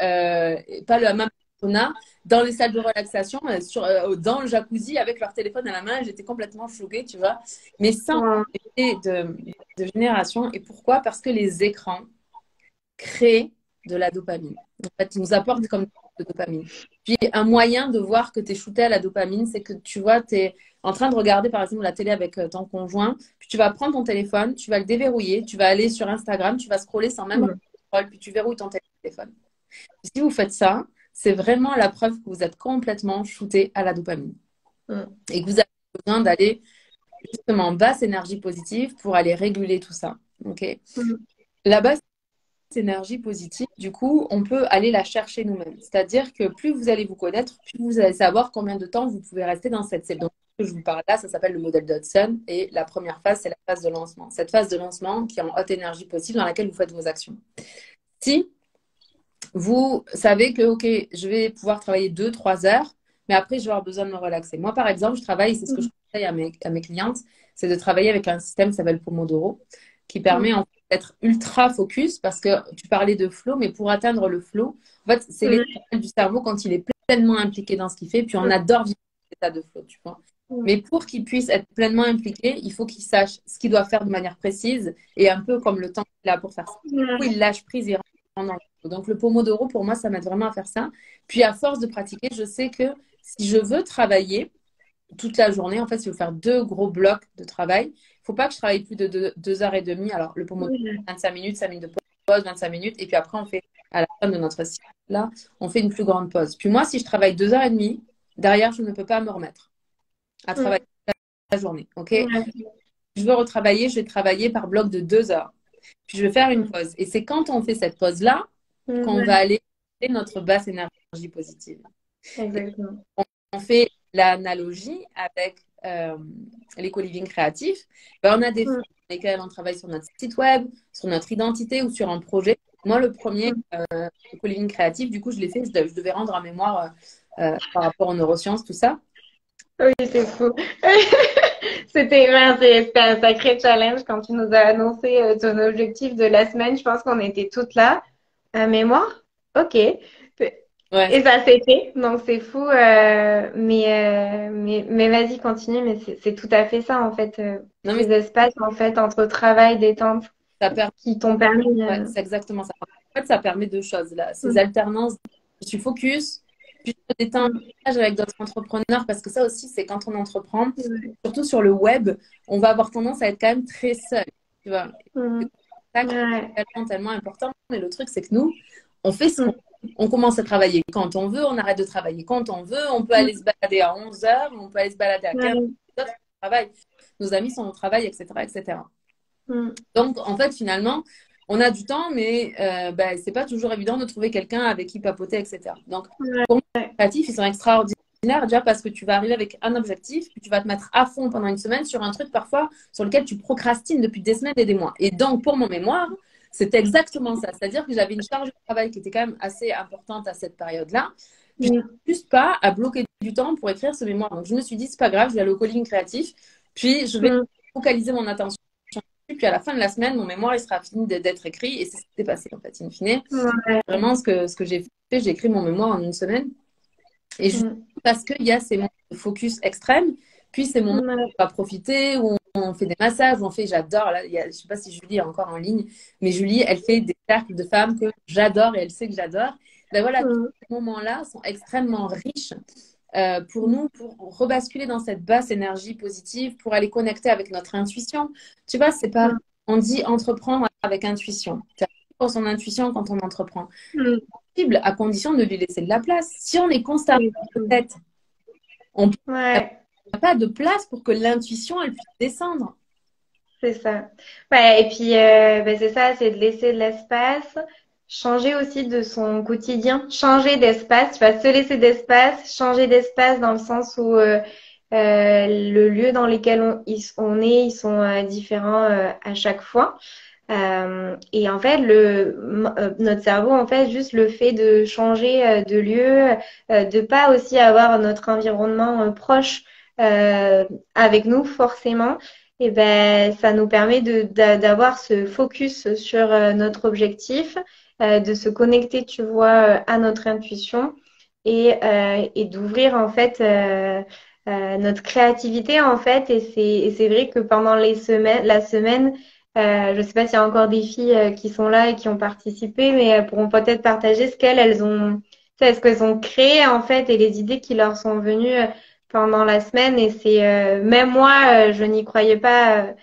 pas le hammam sauna, dans les salles de relaxation, dans le jacuzzi avec leur téléphone à la main. J'étais complètement choquée, tu vois. Mais sans Ouais. de génération. Et pourquoi? Parce que les écrans créent de la dopamine. En fait, ils nous apportent comme de dopamine. Puis un moyen de voir que tu es shooté à la dopamine, c'est que tu vois, tu es en train de regarder par exemple la télé avec ton conjoint, puis tu vas prendre ton téléphone, tu vas le déverrouiller, tu vas aller sur Instagram, tu vas scroller sans même Mm. scroll, puis tu verrouilles ton téléphone. Si vous faites ça, c'est vraiment la preuve que vous êtes complètement shooté à la dopamine Mm. et que vous avez besoin d'aller justement en basse énergie positive pour aller réguler tout ça. Ok. Mm. La basse énergie positive, du coup, on peut aller la chercher nous-mêmes. C'est-à-dire que plus vous allez vous connaître, plus vous allez savoir combien de temps vous pouvez rester dans cette cellule. Donc, ce que je vous parle là, ça s'appelle le modèle d'Hudson. Et la première phase, c'est la phase de lancement. Cette phase de lancement qui est en haute énergie positive dans laquelle vous faites vos actions. Si vous savez que, OK, je vais pouvoir travailler 2, 3 heures, mais après, je vais avoir besoin de me relaxer. Moi, par exemple, je travaille, c'est ce que je conseille à mes clientes, c'est de travailler avec un système qui s'appelle Pomodoro, qui permet en fait, d'être ultra focus, parce que tu parlais de flow, mais pour atteindre le flow, en fait, c'est Mm. l'état du cerveau quand il est pleinement impliqué dans ce qu'il fait, puis on adore vivre cet état de flow, tu vois. Mm. Mais pour qu'il puisse être pleinement impliqué, il faut qu'il sache ce qu'il doit faire de manière précise et un peu comme le temps qu'il a pour faire ça. Du coup, il lâche prise et rentre dans le flow. Donc, le Pomodoro, pour moi, ça m'aide vraiment à faire ça. Puis, à force de pratiquer, je sais que si je veux travailler toute la journée, en fait, si je veux faire 2 gros blocs de travail, il ne faut pas que je travaille plus de 2 heures et demie. Alors, le Pomodoro, 25 minutes, 5 minutes de pause, 25 minutes. Et puis après, on fait, à la fin de notre cycle, là, on fait une plus grande pause. Puis moi, si je travaille 2 heures et demie, derrière, je ne peux pas me remettre à travailler toute la journée. OK? Mm. Je veux retravailler, je vais travailler par bloc de 2 heures. Puis je vais faire une pause. Et c'est quand on fait cette pause-là qu'on va Ouais. aller chercher notre basse énergie positive. Et Exactement. on fait l'analogie avec les co-living créatifs. Ben, on a des Mm. fois dans lesquelles on travaille sur notre site web, sur notre identité ou sur un projet. Moi, le premier co-living créatif, du coup, je l'ai fait, je devais rendre un mémoire par rapport aux neurosciences, tout ça. Oui, c'est fou. C'était un sacré challenge quand tu nous as annoncé ton objectif de la semaine. Je pense qu'on était toutes là. Un mémoire? Ok. Ouais. Et ça s'est fait, donc c'est fou. Mais vas-y, continue. Mais c'est tout à fait ça, en fait. Non, mais Ces espaces, en fait, entre travail, détente, ça permet. qui t'ont permis. Ouais, c'est exactement ça. En fait, ça permet 2 choses là. Ces Mm. alternances, je suis focus, puis je me détends Mm. avec d'autres entrepreneurs parce que ça aussi, c'est quand on entreprend, Ouais. surtout sur le web, on va avoir tendance à être quand même très seul. Tu vois, Mm. c'est Ouais. tellement important. Mais le truc, c'est que nous, on fait ce qu'on Mm. veut. On commence à travailler quand on veut, on arrête de travailler quand on veut, on peut Mm. aller se balader à 11 heures, on peut aller se balader à 15 Ouais. heures, on travaille. Nos amis sont au travail, etc., etc. Mm. Donc, en fait, finalement, on a du temps, mais ben, c'est pas toujours évident de trouver quelqu'un avec qui papoter, etc. Donc, pour moi, les créatifs, ils sont extraordinaires déjà parce que tu vas arriver avec un objectif, puis tu vas te mettre à fond pendant une semaine sur un truc parfois sur lequel tu procrastines depuis des semaines et des mois. Et donc, pour mon mémoire, c'était exactement ça. C'est-à-dire que j'avais une charge de travail qui était quand même assez importante à cette période-là. Puis, je Mm. n'avais juste pas à bloquer du temps pour écrire ce mémoire. Donc, je me suis dit, c'est pas grave, je vais aller au co-living créatif, puis je vais Mm. focaliser mon attention. Puis à la fin de la semaine, mon mémoire il sera fini d'être écrit et c'est ce qui s'est passé en fait. In fine, Ouais. vraiment ce que j'ai fait, j'ai écrit mon mémoire en une semaine. Et juste Mm. parce qu'il y a ces moments de focus extrême, puis ces moments où Ouais. on va profiter, où on fait des massages, où on fait, j'adore, là, je ne sais pas si Julie est encore en ligne, mais Julie, elle fait des cercles de femmes que j'adore et elle sait que j'adore. Ben voilà, tous Mm. ces moments-là sont extrêmement riches pour nous, pour rebasculer dans cette basse énergie positive, pour aller connecter avec notre intuition. Tu vois, c'est pas, Mm. on dit entreprendre avec intuition. C'est pour son intuition quand on entreprend. Mm. Possible à condition de lui laisser de la place. Si on est constamment Oui. en tête, on n'a Ouais. pas de place pour que l'intuition elle puisse descendre. C'est ça. Ouais, et puis ben, c'est ça, c'est de laisser de l'espace, changer aussi de son quotidien, changer d'espace, tu vas se laisser d'espace, changer d'espace dans le sens où le lieu dans lequel on est, ils sont différents à chaque fois. Et en fait, notre cerveau, en fait, juste le fait de changer de lieu, de pas aussi avoir notre environnement proche euh, avec nous, forcément, et ben, ça nous permet d'avoir ce focus sur notre objectif, de se connecter, tu vois, à notre intuition et d'ouvrir, en fait, notre créativité, en fait. Et c'est vrai que pendant la semaine, je ne sais pas s'il y a encore des filles qui sont là et qui ont participé, mais elles pourront peut-être partager elles ont, tu sais, ce qu'elles ont créé en fait et les idées qui leur sont venues pendant la semaine. Et c'est même moi, je n'y croyais pas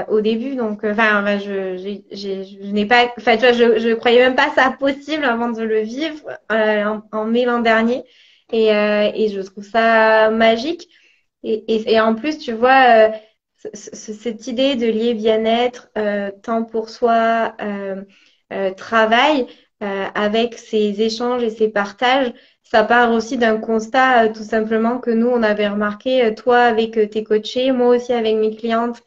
au début. Donc, enfin, je n'ai pas, enfin, tu vois, je croyais même pas ça possible avant de le vivre en mai l'an dernier. Et je trouve ça magique. Et en plus, tu vois. Cette idée de lier bien-être, temps pour soi, travail, avec ces échanges et ces partages, ça part aussi d'un constat tout simplement que nous, on avait remarqué, toi avec tes coachés, moi aussi avec mes clientes,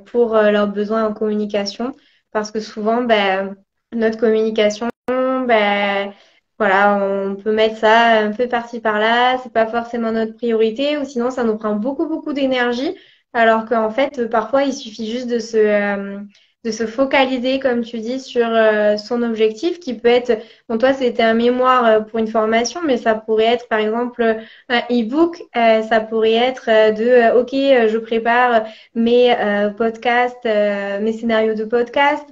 pour leurs besoins en communication. Parce que souvent, ben, notre communication, ben, voilà, on peut mettre ça un peu par-ci par-là, c'est pas forcément notre priorité, ou sinon ça nous prend beaucoup, beaucoup d'énergie. Alors qu'en fait, parfois, il suffit juste de se focaliser, comme tu dis, sur son objectif qui peut être, bon, toi, c'était un mémoire pour une formation, mais ça pourrait être, par exemple, un e-book, ça pourrait être OK, je prépare mes podcasts, mes scénarios de podcast,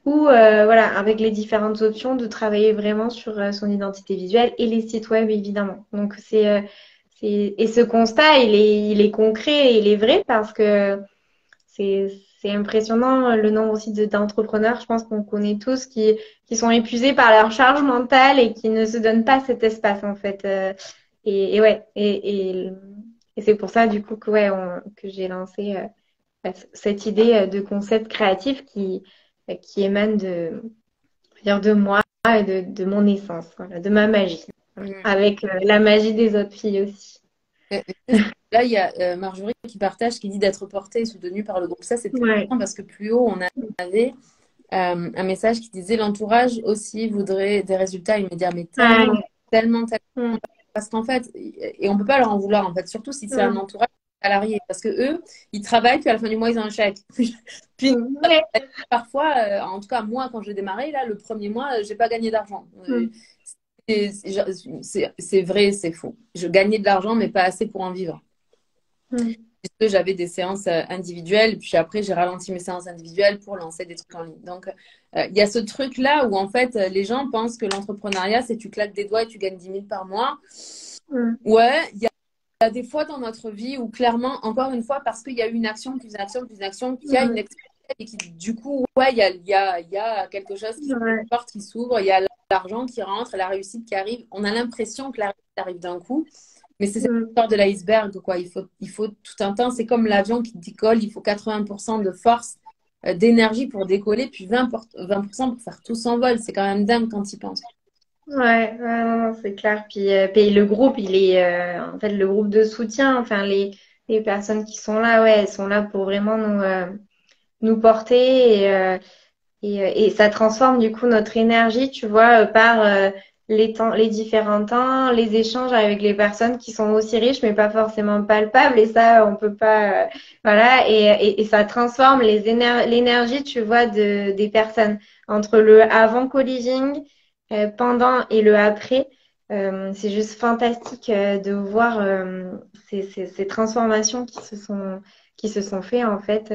ou voilà, avec les différentes options de travailler vraiment sur son identité visuelle et les sites web, évidemment. Donc, et ce constat, il est concret et il est vrai parce que c'est, c'est impressionnant le nombre aussi d'entrepreneurs, je pense qu'on connaît tous, qui sont épuisés par leur charge mentale et qui ne se donnent pas cet espace, en fait. Et ouais, et c'est pour ça, du coup, que, ouais, que j'ai lancé cette idée de concept créatif qui émane dire de moi et de mon essence, voilà, de ma magie, voilà, Mm. avec la magie des autres filles aussi. Là, il y a Marjorie qui partage, qui dit d'être portée et soutenue par le groupe. Ça, c'est Ouais. important parce que plus haut, on avait un message qui disait l'entourage aussi voudrait des résultats immédiats, mais tellement, Ouais. tellement, tellement. Mm, Parce qu'en fait, et on peut pas leur en vouloir, en fait, surtout si c'est un mm, entourage salarié, parce que eux, ils travaillent, puis à la fin du mois, ils ont un chèque. Puis ouais. parfois, en tout cas, moi, quand j'ai démarré, là, le premier mois, j'ai pas gagné d'argent. Mm, C'est vrai, c'est faux. Je gagnais de l'argent, mais pas assez pour en vivre. mm, Puisque j'avais des séances individuelles, puis après, j'ai ralenti mes séances individuelles pour lancer des trucs en ligne. Donc, il y a ce truc-là où, en fait, les gens pensent que l'entrepreneuriat, c'est tu claques des doigts et tu gagnes 10 000 par mois. mm, Ouais, il y a des fois dans notre vie où, clairement, encore une fois, parce qu'il y a eu une action, puis une action, puis une action, qu'il y a une mm, expérience et qui, du coup, ouais, il y a quelque chose qui, ouais. une porte qui s'ouvre, il y a l'argent qui rentre, la réussite qui arrive. On a l'impression que la réussite arrive d'un coup. Mais c'est cette Mm, histoire de l'iceberg, quoi. Il faut tout un temps. C'est comme l'avion qui décolle. Il faut 80% de force, d'énergie pour décoller, puis 20% pour faire tout son vol. C'est quand même dingue quand il pense. ouais, non, non, c'est clair. Puis le groupe, il est en fait le groupe de soutien. Enfin, les personnes qui sont là, ouais, elles sont là pour vraiment nous porter et ça transforme du coup notre énergie, tu vois, par les temps, les différents temps, les échanges avec les personnes qui sont aussi riches mais pas forcément palpables. Et ça, on peut pas, voilà. Et ça transforme l'énergie, tu vois, des personnes entre le avant co-living, pendant et le après. C'est juste fantastique de voir ces transformations qui se sont faites en fait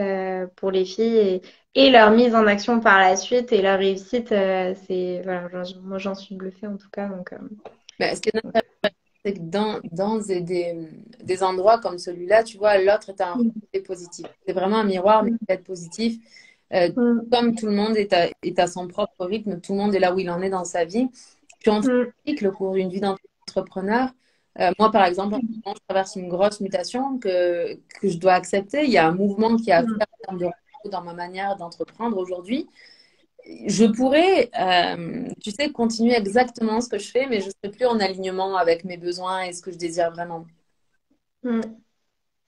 pour les filles et leur mise en action par la suite et leur réussite, c'est voilà, moi j'en suis bluffée en tout cas. Donc, Mais ce qui est intéressant, c'est que dans des endroits comme celui-là, tu vois, l'autre est un mm, reflet positif. C'est vraiment un miroir, mais mm, qui est positif. Euh, mm, Comme tout le monde est à son propre rythme, tout le monde est là où il en est dans sa vie. Puis on mm, pratique le cours d'une vie d'entrepreneur. Moi, par exemple, en ce moment, je traverse une grosse mutation que je dois accepter. Il y a un mouvement qui a à faire en termes de dans ma manière d'entreprendre aujourd'hui, je pourrais, tu sais, continuer exactement ce que je fais, mais je ne serai plus en alignement avec mes besoins et ce que je désire vraiment. Mm.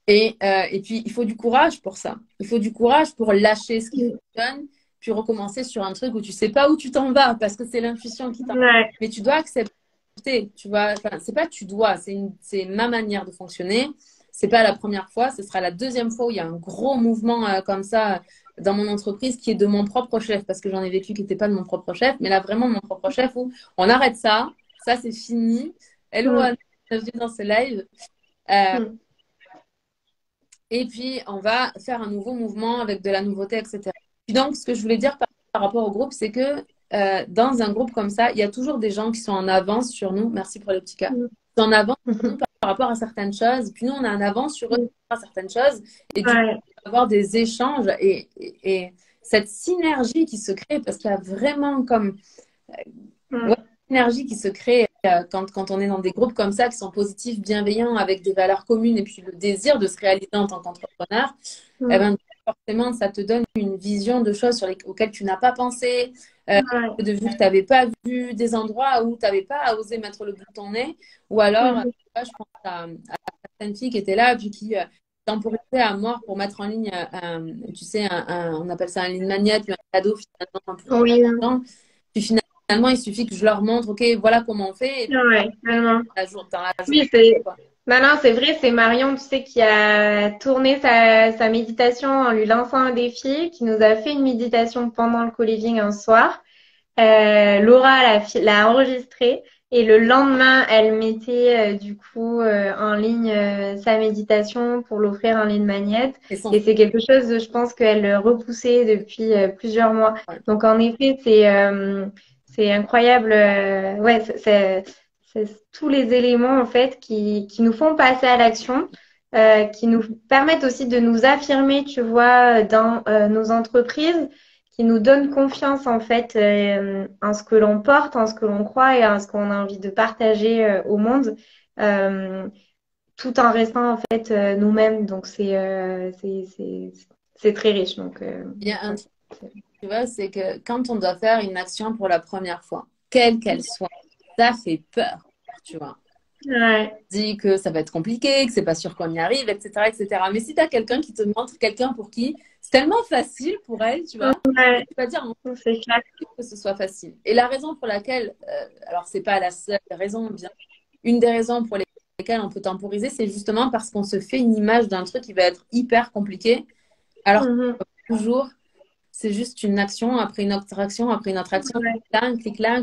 Et puis, il faut du courage pour ça. Il faut du courage pour lâcher ce qui Mm. fonctionne, puis recommencer sur un truc où tu sais pas où tu t'en vas parce que c'est l'intuition qui t'en. Ouais. Mais tu dois accepter, tu vois. Enfin, c'est pas tu dois, c'est ma manière de fonctionner. C'est pas la première fois, ce sera la deuxième fois où il y a un gros mouvement comme ça dans mon entreprise qui est de mon propre chef parce que j'en ai vécu qui n'était pas de mon propre chef, mais là vraiment mon propre chef où on arrête ça c'est fini. Hello, Mm. Anne, bienvenue dans ce live. Euh, Mm. et puis, on va faire un nouveau mouvement avec de la nouveauté, etc. Puis donc, ce que je voulais dire par rapport au groupe, c'est que dans un groupe comme ça, il y a toujours des gens qui sont en avance sur nous. Merci pour les petits cas. Mm. Qui sont en avance sur nous par rapport à certaines choses. Puis nous, on est en avance sur eux Mm. par rapport à certaines choses. Et du coup, Ouais. on va avoir des échanges et cette synergie qui se crée, parce qu'il y a vraiment comme ouais, Mm. une énergie qui se crée quand on est dans des groupes comme ça, qui sont positifs, bienveillants, avec des valeurs communes et puis le désir de se réaliser en tant qu'entrepreneur, eh Mm. ben, forcément, ça te donne une vision de choses auxquelles tu n'as pas pensé, Ouais. de vues que tu n'avais pas vues, des endroits où tu n'avais pas osé mettre le bout de ton nez, ou alors, Mhm. je pense à certaines filles qui étaient là, puis qui temporisaient à mort pour mettre en ligne, tu sais, on appelle ça un ligne magnet, puis un cadeau finalement pour Oui. l'argent. Puis finalement, il suffit que je leur montre, OK, voilà comment on fait, et puis Ouais. Vraiment. dans la journée, Oui, c'est. quoi. Non, non, c'est vrai, c'est Marion, tu sais, qui a tourné sa méditation en lui lançant un défi, qui nous a fait une méditation pendant le co-living un soir. Laura l'a enregistrée et le lendemain, elle mettait du coup en ligne sa méditation pour l'offrir en ligne magnet. Et sans Et c'est quelque chose, je pense qu'elle repoussait depuis plusieurs mois. ouais. Donc en effet, c'est incroyable. Ouais, c'est tous les éléments en fait qui nous font passer à l'action. Qui nous permettent aussi de nous affirmer, tu vois, dans nos entreprises, qui nous donne confiance en fait en ce que l'on porte, en ce que l'on croit et en ce qu'on a envie de partager au monde, euh, tout en restant en fait nous-mêmes. Donc c'est très riche. Donc Il y a un ouais. truc, tu vois, c'est que quand on doit faire une action pour la première fois, quelle qu'elle soit, ça fait peur, tu vois. Ouais. Dit que ça va être compliqué, que c'est pas sûr qu'on y arrive, etc., etc. Mais si tu as quelqu'un qui te montre, quelqu'un pour qui c'est tellement facile pour elle, tu vois, et Ouais, tu vas dire en c'est clair. fait que ce soit facile. Et la raison pour laquelle, alors c'est pas la seule raison, bien, une des raisons pour lesquelles on peut temporiser, c'est justement parce qu'on se fait une image d'un truc qui va être hyper compliqué, alors Mhm. que toujours, c'est juste une action après une autre action après une autre action, Ouais. là, un clic là,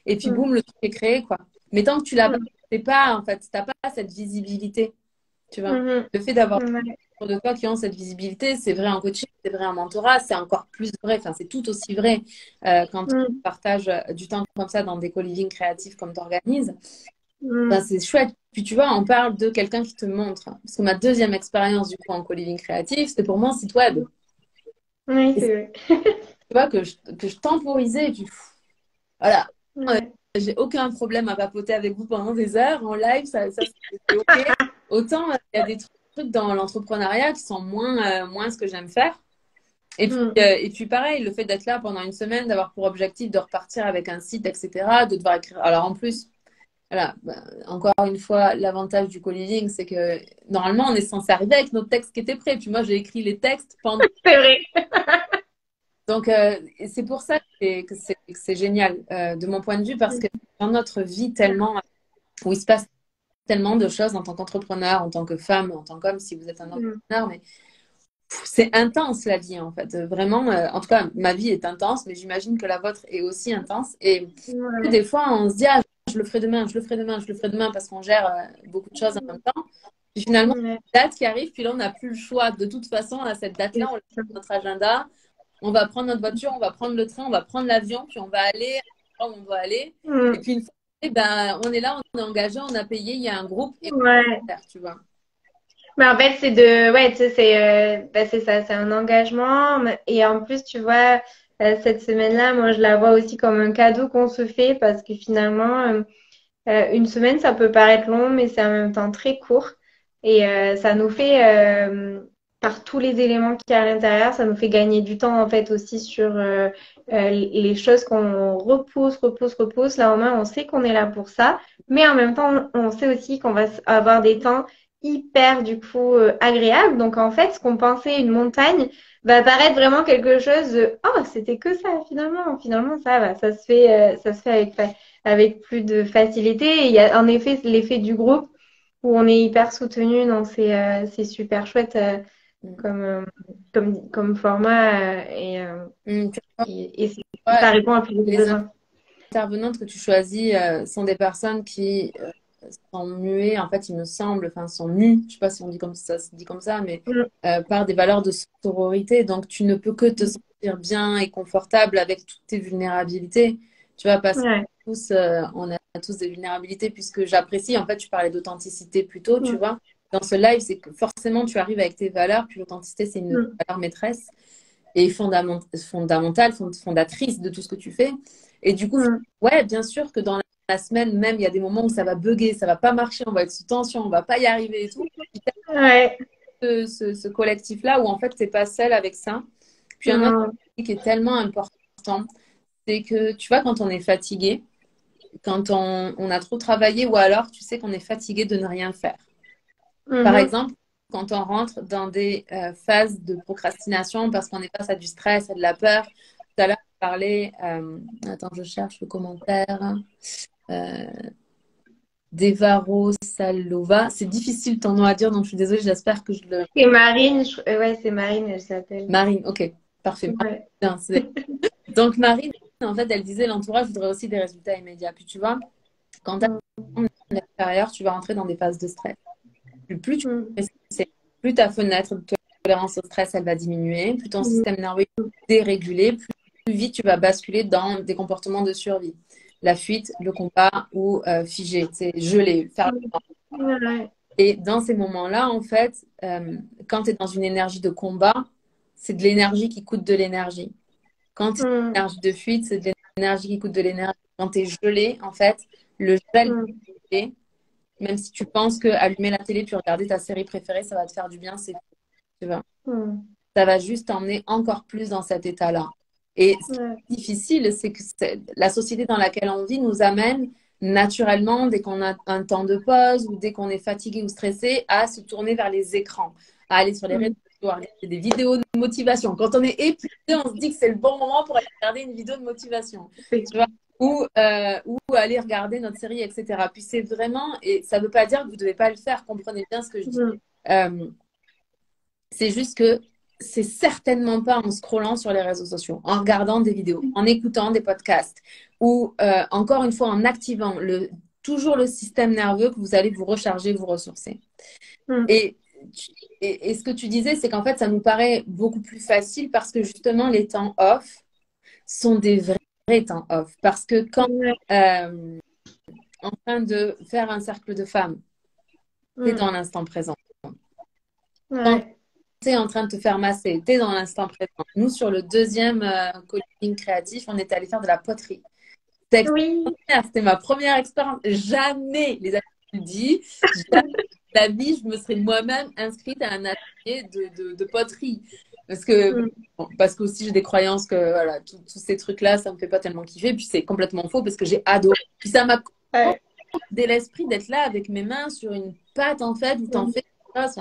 et puis Mhm. boum, le truc est créé, quoi. Mais tant que tu l'as pas, c'est pas, en fait, t'as pas cette visibilité, tu vois. Mhm. Le fait d'avoir Ouais. autour de toi qui ont cette visibilité, c'est vrai en coaching, c'est vrai en mentorat, c'est encore plus vrai, enfin, c'est tout aussi vrai quand on Mhm. partage du temps comme ça dans des co-living créatifs comme tu organises. Enfin, Mhm. c'est chouette. Puis tu vois, on parle de quelqu'un qui te montre. Parce que ma deuxième expérience du coup en co-living créatif, c'était pour mon site web. Oui, Et c'est c'est, vrai. tu vois, que je temporisais. Et puis, voilà. Ouais. J'ai aucun problème à papoter avec vous pendant des heures en live, ça c'est OK. Autant, il y a des trucs dans l'entrepreneuriat qui sont moins ce que j'aime faire. Mhm. Et puis pareil, le fait d'être là pendant une semaine, d'avoir pour objectif de repartir avec un site, etc., de devoir écrire. Alors en plus, voilà, bah, encore une fois, l'avantage du co-living, c'est que normalement, on est censé arriver avec nos textes qui étaient prêts. Puis moi, j'ai écrit les textes pendant. C'est vrai. Donc, c'est pour ça que c'est génial, de mon point de vue, parce que dans notre vie tellement, où il se passe tellement de choses en tant qu'entrepreneur, en tant que femme, en tant qu'homme, si vous êtes un Mhm. entrepreneur, mais c'est intense la vie, en fait. Vraiment, en tout cas, ma vie est intense, mais j'imagine que la vôtre est aussi intense. Et Ouais. des fois, on se dit, ah, je le ferai demain, je le ferai demain, je le ferai demain, parce qu'on gère beaucoup de choses en même temps. Puis finalement, Ouais. une date qui arrive, puis là, on n'a plus le choix. De toute façon, à cette date-là, on l'a dans notre agenda. On va prendre notre voiture, on va prendre le train, on va prendre l'avion, puis on va aller là où on doit aller. Et Mhm. puis une fois, ben, on est là, on est engagé, on a payé, il y a un groupe et Ouais. on va faire, tu vois. Mais en fait, ouais, tu sais, bah, c'est ça, c'est un engagement. Et en plus, tu vois, cette semaine-là, moi, je la vois aussi comme un cadeau qu'on se fait parce que finalement, une semaine, ça peut paraître long, mais c'est en même temps très court. Et ça nous fait par tous les éléments qu'il y a à l'intérieur. Ça nous fait gagner du temps en fait aussi sur les choses qu'on repousse. Là au moins on sait qu'on est là pour ça, mais en même temps on sait aussi qu'on va avoir des temps hyper du coup agréables. Donc en fait ce qu'on pensait une montagne va paraître vraiment quelque chose de oh c'était que ça finalement ça va ça se fait avec plus de facilité. Et il y a en effet l'effet du groupe où on est hyper soutenu, donc c'est super chouette Mm. comme, comme format Tu et vois, ça répond à plus de les besoins. intervenantes que tu choisis sont des personnes qui sont muées, en fait, il me semble, enfin, sont mues, je sais pas si on dit comme ça, se dit comme ça, mais Mm. par des valeurs de sororité. Donc, tu ne peux que te sentir bien et confortable avec toutes tes vulnérabilités. Tu vois, parce que Ouais. tous, on a tous des vulnérabilités, puisque j'apprécie, en fait, tu parlais d'authenticité plus tôt, tu Mm. vois. Dans ce live, c'est que forcément, tu arrives avec tes valeurs, puis l'authenticité, c'est une Mm. valeur maîtresse et fondamentale, fondatrice de tout ce que tu fais. Et du coup, Mm. ouais, bien sûr que dans la semaine même, il y a des moments où ça va bugger, ça va pas marcher, on va être sous tension, on va pas y arriver et tout. Puis t'as Ouais. ce collectif-là où en fait, t'es pas seul avec ça. Puis un autre Non. truc qui est tellement important, c'est que tu vois, quand on est fatigué, quand on a trop travaillé ou alors tu sais qu'on est fatigué de ne rien faire. Par Mhm. exemple, quand on rentre dans des phases de procrastination parce qu'on est face à du stress, à de la peur. Tout à l'heure, on parlait, attends, je cherche le commentaire, euh, d'Evaro Salova. C'est difficile ton nom à dire, donc je suis désolée, j'espère que je le... Et Marine, ouais, c'est Marine, elle s'appelle. Marine, ok, parfait. Ouais. Bien, donc Marine, en fait, elle disait l'entourage voudrait aussi des résultats immédiats. Puis tu vois, quand tu Mm. as l'extérieur, tu vas rentrer dans des phases de stress. Plus tu Mm. es stressé, plus ta fenêtre de tolérance au stress, elle va diminuer, plus ton Mm. système nerveux est dérégulé, plus vite tu vas basculer dans des comportements de survie. La fuite, le combat ou figer, c'est geler, faire. Mm. Ouais. Et dans ces moments-là, en fait, quand tu es dans une énergie de combat, c'est de l'énergie qui coûte de l'énergie. Quand tu es Mm. dans une énergie de fuite, c'est de l'énergie qui coûte de l'énergie. Quand tu es gelé, en fait, le gel, Mm. même si tu penses que allumer la télé puis regarder ta série préférée, ça va te faire du bien, c'est faux, tu vois. Mm. Ça va juste t'emmener encore plus dans cet état-là. Et ce qui Ouais. est difficile, c'est que la société dans laquelle on vit nous amène naturellement, dès qu'on a un temps de pause ou dès qu'on est fatigué ou stressé, à se tourner vers les écrans, à aller sur les réseaux Mm. sociaux, à regarder des vidéos de motivation. Quand on est épuisé, on se dit que c'est le bon moment pour aller regarder une vidéo de motivation, C'est tu vois, ou aller regarder notre série, etc. Puis c'est vraiment, et ça ne veut pas dire que vous ne devez pas le faire, comprenez bien ce que je dis. mm. Euh, c'est juste que c'est certainement pas en scrollant sur les réseaux sociaux, en regardant des vidéos, en écoutant des podcasts ou encore une fois en activant toujours le système nerveux que vous allez vous recharger, vous ressourcer. Mm. Et, et ce que tu disais, c'est qu'en fait, ça nous paraît beaucoup plus facile parce que justement, les temps off sont des vrais temps off. Parce que quand Ouais. euh, en train de faire un cercle de femmes, tu es Mm. dans l'instant présent. Quand Ouais. tu es en train de te faire masser, tu es dans l'instant présent. Nous, sur le deuxième coaching créatif, on est allé faire de la poterie. C'était Oui. extraordinaire, c'était ma première expérience. Jamais, les amis, je le dis, jamais de la vie, je me serais moi-même inscrite à un atelier de poterie. Parce que, Mm. bon, parce que aussi j'ai des croyances que voilà, tous ces trucs-là, ça me fait pas tellement kiffer. Puis c'est complètement faux parce que j'ai adoré. Puis ça m'a Ouais. dès l'esprit d'être là avec mes mains sur une pâte en fait, où t'en Mm. fais ça, c'est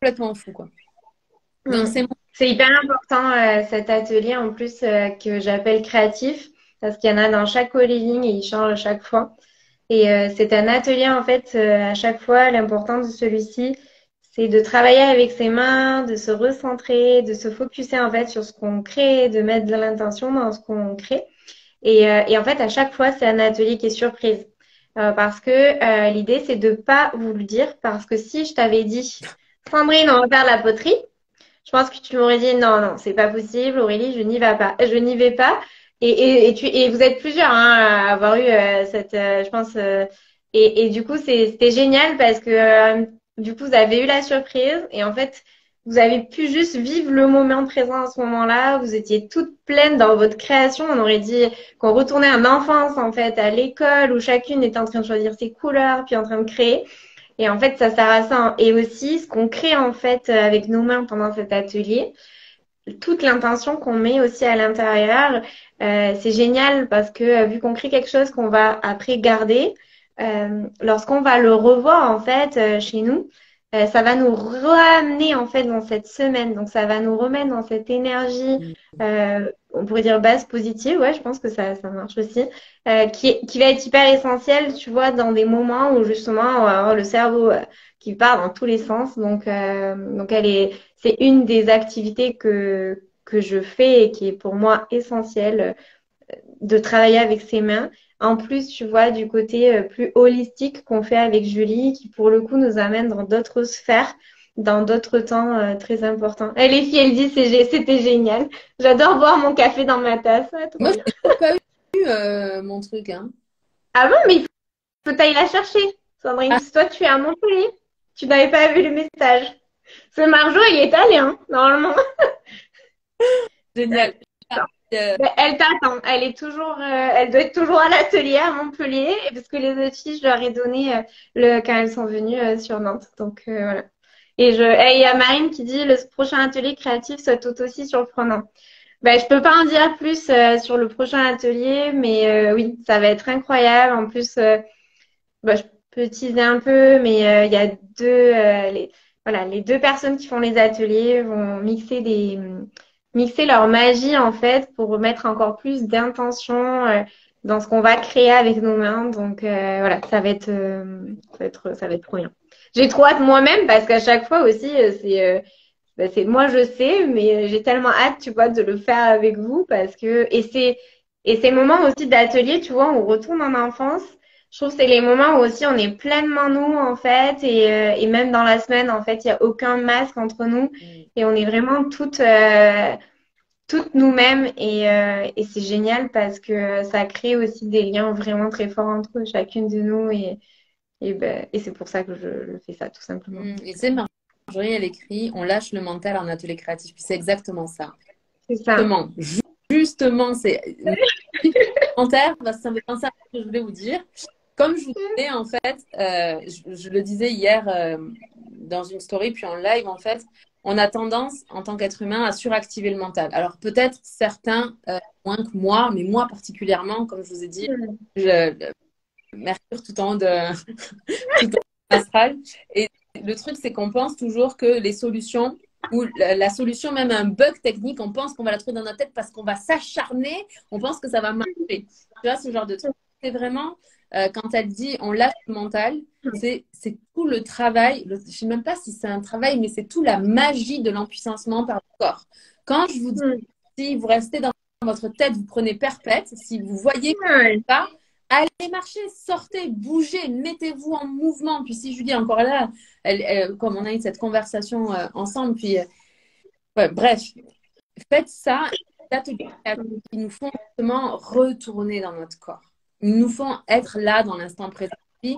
complètement fou quoi. Donc Mm. c'est C'est hyper important cet atelier en plus que j'appelle créatif parce qu'il y en a dans chaque co-living et il change à chaque fois. Et c'est un atelier en fait à chaque fois. L'important de celui-ci, c'est de travailler avec ses mains, de se recentrer, de se focuser en fait sur ce qu'on crée, de mettre de l'intention dans ce qu'on crée. Et en fait, à chaque fois, c'est un atelier qui est surprise. Parce que l'idée, c'est de pas vous le dire. Parce que si je t'avais dit, Sandrine, on va faire de la poterie, je pense que tu m'aurais dit, non, non, c'est pas possible, Aurélie, je n'y vais pas. Je n'y vais pas. Et vous êtes plusieurs hein, à avoir eu cette, je pense. Et du coup, c'était génial parce que du coup, vous avez eu la surprise. Et en fait, vous avez pu juste vivre le moment présent à ce moment-là. Vous étiez toutes pleines dans votre création. On aurait dit qu'on retournait en enfance, en fait, à l'école où chacune était en train de choisir ses couleurs, puis en train de créer. Et en fait, ça sert à ça, hein. Et aussi, ce qu'on crée en fait avec nos mains pendant cet atelier, toute l'intention qu'on met aussi à l'intérieur, c'est génial parce que vu qu'on crée quelque chose qu'on va après garder, lorsqu'on va le revoir en fait chez nous, ça va nous ramener en fait dans cette semaine. Donc ça va nous remettre dans cette énergie, on pourrait dire base positive, ouais, je pense que ça marche aussi, qui va être hyper essentielle, tu vois, dans des moments où justement on va avoir le cerveau qui part dans tous les sens. Donc c'est une des activités que je fais et qui est pour moi essentielle de travailler avec ses mains. En plus, tu vois, du côté plus holistique qu'on fait avec Julie, qui pour le coup nous amène dans d'autres sphères, dans d'autres temps très importants. Et les filles, elles disent c'était génial. J'adore boire mon café dans ma tasse. Ah, trop Moi, bien. je n'ai toujours pas eu mon truc. Hein. Ah bon, mais il faut t'aller la chercher, Sandrine. Ah, Si toi, tu es à Montpellier, tu n'avais pas vu le message. Ce Marjo, il est allé, hein, normalement. génial. Ah, Ben, elle t'attend. Elle doit être toujours à l'atelier à Montpellier, et parce que les autres filles, je leur ai donné quand elles sont venues sur Nantes. Donc voilà. Et il y a Marine qui dit le prochain atelier créatif soit tout aussi surprenant. Ben, je peux pas en dire plus sur le prochain atelier, mais oui, ça va être incroyable. En plus, ben, je peux teaser un peu, mais il y a voilà, les deux personnes qui font les ateliers vont mixer leur magie en fait pour mettre encore plus d'intention dans ce qu'on va créer avec nos mains. Donc voilà, ça va être trop bien. J'ai trop hâte moi-même parce qu'à chaque fois aussi, moi je sais, mais j'ai tellement hâte, tu vois, de le faire avec vous parce que et ces moments aussi d'atelier, tu vois, on retourne en enfance. Je trouve que c'est les moments où aussi on est pleinement nous en fait et même dans la semaine en fait, il y a aucun masque entre nous mm, et on est vraiment toutes nous-mêmes et c'est génial parce que ça crée aussi des liens vraiment très forts entre chacune de nous et c'est pour ça que je fais ça tout simplement. Et tu sais, Marjorie, elle écrit, on lâche le mental en atelier créatif. Puis c'est exactement ça. C'est ça. Justement, justement, c'est commentaire, parce que ça me fait penser à ce que je voulais vous dire. Comme je vous disais, en fait, je le disais hier dans une story, puis en live, en fait, on a tendance, en tant qu'être humain, à suractiver le mental. Alors, peut-être certains moins que moi, mais moi particulièrement, comme je vous ai dit, Mercure tout en haut de tout en astral. Et le truc, c'est qu'on pense toujours que les solutions ou la solution, même à un bug technique, on pense qu'on va la trouver dans notre tête parce qu'on va s'acharner, on pense que ça va marcher. Tu vois, ce genre de truc. C'est vraiment, quand elle dit on lâche le mental, c'est tout le travail, je ne sais même pas si c'est un travail, mais c'est tout la magie de l'empuissancement par le corps. Quand je vous dis, Mm. si vous restez dans votre tête, vous prenez perpète, si vous voyez Ouais. pas, allez marcher, sortez, bougez, mettez-vous en mouvement. Puis si Julie est encore là, comme on a eu cette conversation ensemble, puis ouais, bref, faites ça. Les ateliers créatifs qui nous font justement retourner dans notre corps. Ils nous font être là dans l'instant présent. Puis,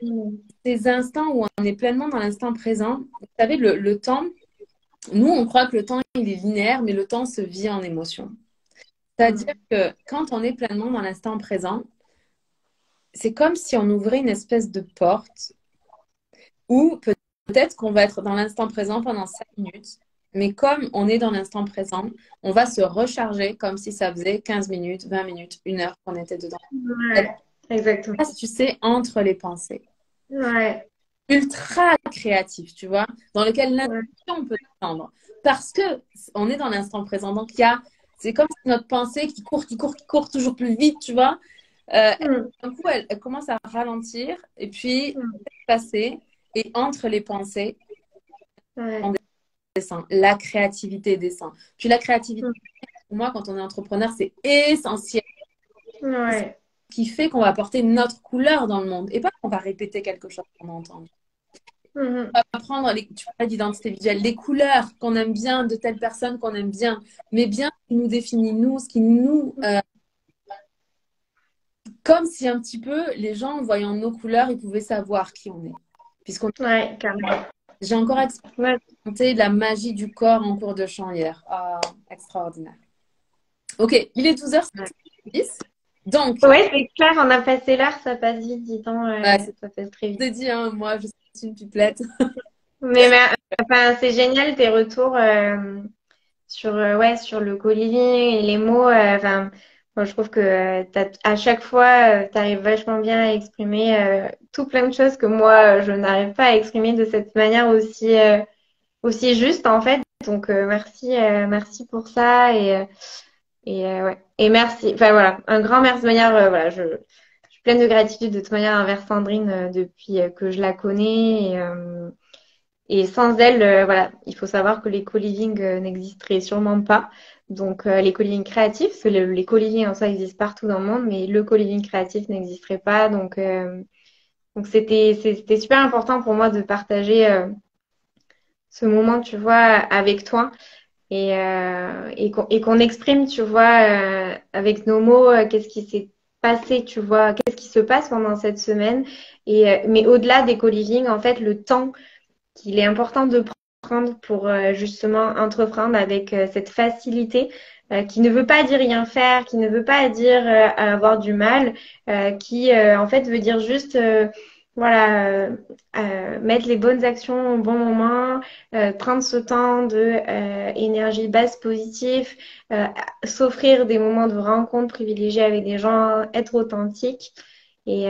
Mm. ces instants où on est pleinement dans l'instant présent, vous savez, le temps, nous, on croit que le temps, il est linéaire, mais le temps se vit en émotion. C'est-à-dire que quand on est pleinement dans l'instant présent, c'est comme si on ouvrait une espèce de porte où peut-être qu'on va être dans l'instant présent pendant 5 minutes, mais comme on est dans l'instant présent, on va se recharger comme si ça faisait 15 minutes, 20 minutes, 1 heure qu'on était dedans. Ouais, exactement. Passe, tu sais, entre les pensées. Ouais, Ultra créatif, tu vois, dans lequel ouais. l'intuition peut descendre. Parce que on est dans l'instant présent. Donc, c'est comme si notre pensée qui court toujours plus vite, tu vois. Euh, Mm. d'un coup, elle commence à ralentir et puis Mm. passer. Et entre les pensées, on Ouais. descend. La créativité descend. Puis la créativité, Mm. pour moi, quand on est entrepreneur, c'est essentiel. C'est ce Ouais. qui fait qu'on va apporter notre couleur dans le monde. Et pas qu'on va répéter quelque chose qu'on a entendu. Mhm. On va prendre, tu parlais d'identité visuelle, les couleurs qu'on aime bien, de telle personne qu'on aime bien, mais bien ce qui nous définit, nous, ce qui nous... comme si un petit peu, les gens, en voyant nos couleurs, ils pouvaient savoir qui on est. Puisqu'on Ouais, carrément. J'ai encore Ouais, expérimenté la magie du corps en cours de chant hier. Ah, extraordinaire. Ok, il est 12h10. Donc, ouais, c'est clair, on a passé l'heure, ça passe vite, dis donc, bah, c'est ça passe très vite. dit, hein, moi, je juste une pipelette. Mais enfin, c'est génial tes retours sur, ouais, sur le co-living et les mots. Enfin, moi, je trouve que à chaque fois, tu arrives vachement bien à exprimer tout plein de choses que moi, je n'arrive pas à exprimer de cette manière aussi, aussi juste, en fait. Donc, merci pour ça. Ouais. Et merci. Enfin, voilà. Un grand merci de manière, voilà, je suis pleine de gratitude de toute manière envers Sandrine depuis que je la connais. Et sans elle, voilà, il faut savoir que les co-living n'existeraient sûrement pas. Donc, les co-living créatifs, parce que les co-living en soi existent partout dans le monde, mais le co-living créatif n'existerait pas. Donc c'était super important pour moi de partager ce moment, tu vois, avec toi et qu'on exprime, tu vois, avec nos mots, qu'est-ce qui s'est passé, tu vois, qu'est-ce qui se passe pendant cette semaine. Mais au-delà des co-living, en fait, le temps qu'il est important de prendre pour justement entreprendre avec cette facilité qui ne veut pas dire rien faire, qui ne veut pas dire avoir du mal, qui en fait veut dire juste voilà mettre les bonnes actions au bon moment, prendre ce temps de énergie basse positive, euh, s'offrir des moments de rencontre privilégiés avec des gens, être authentique. Et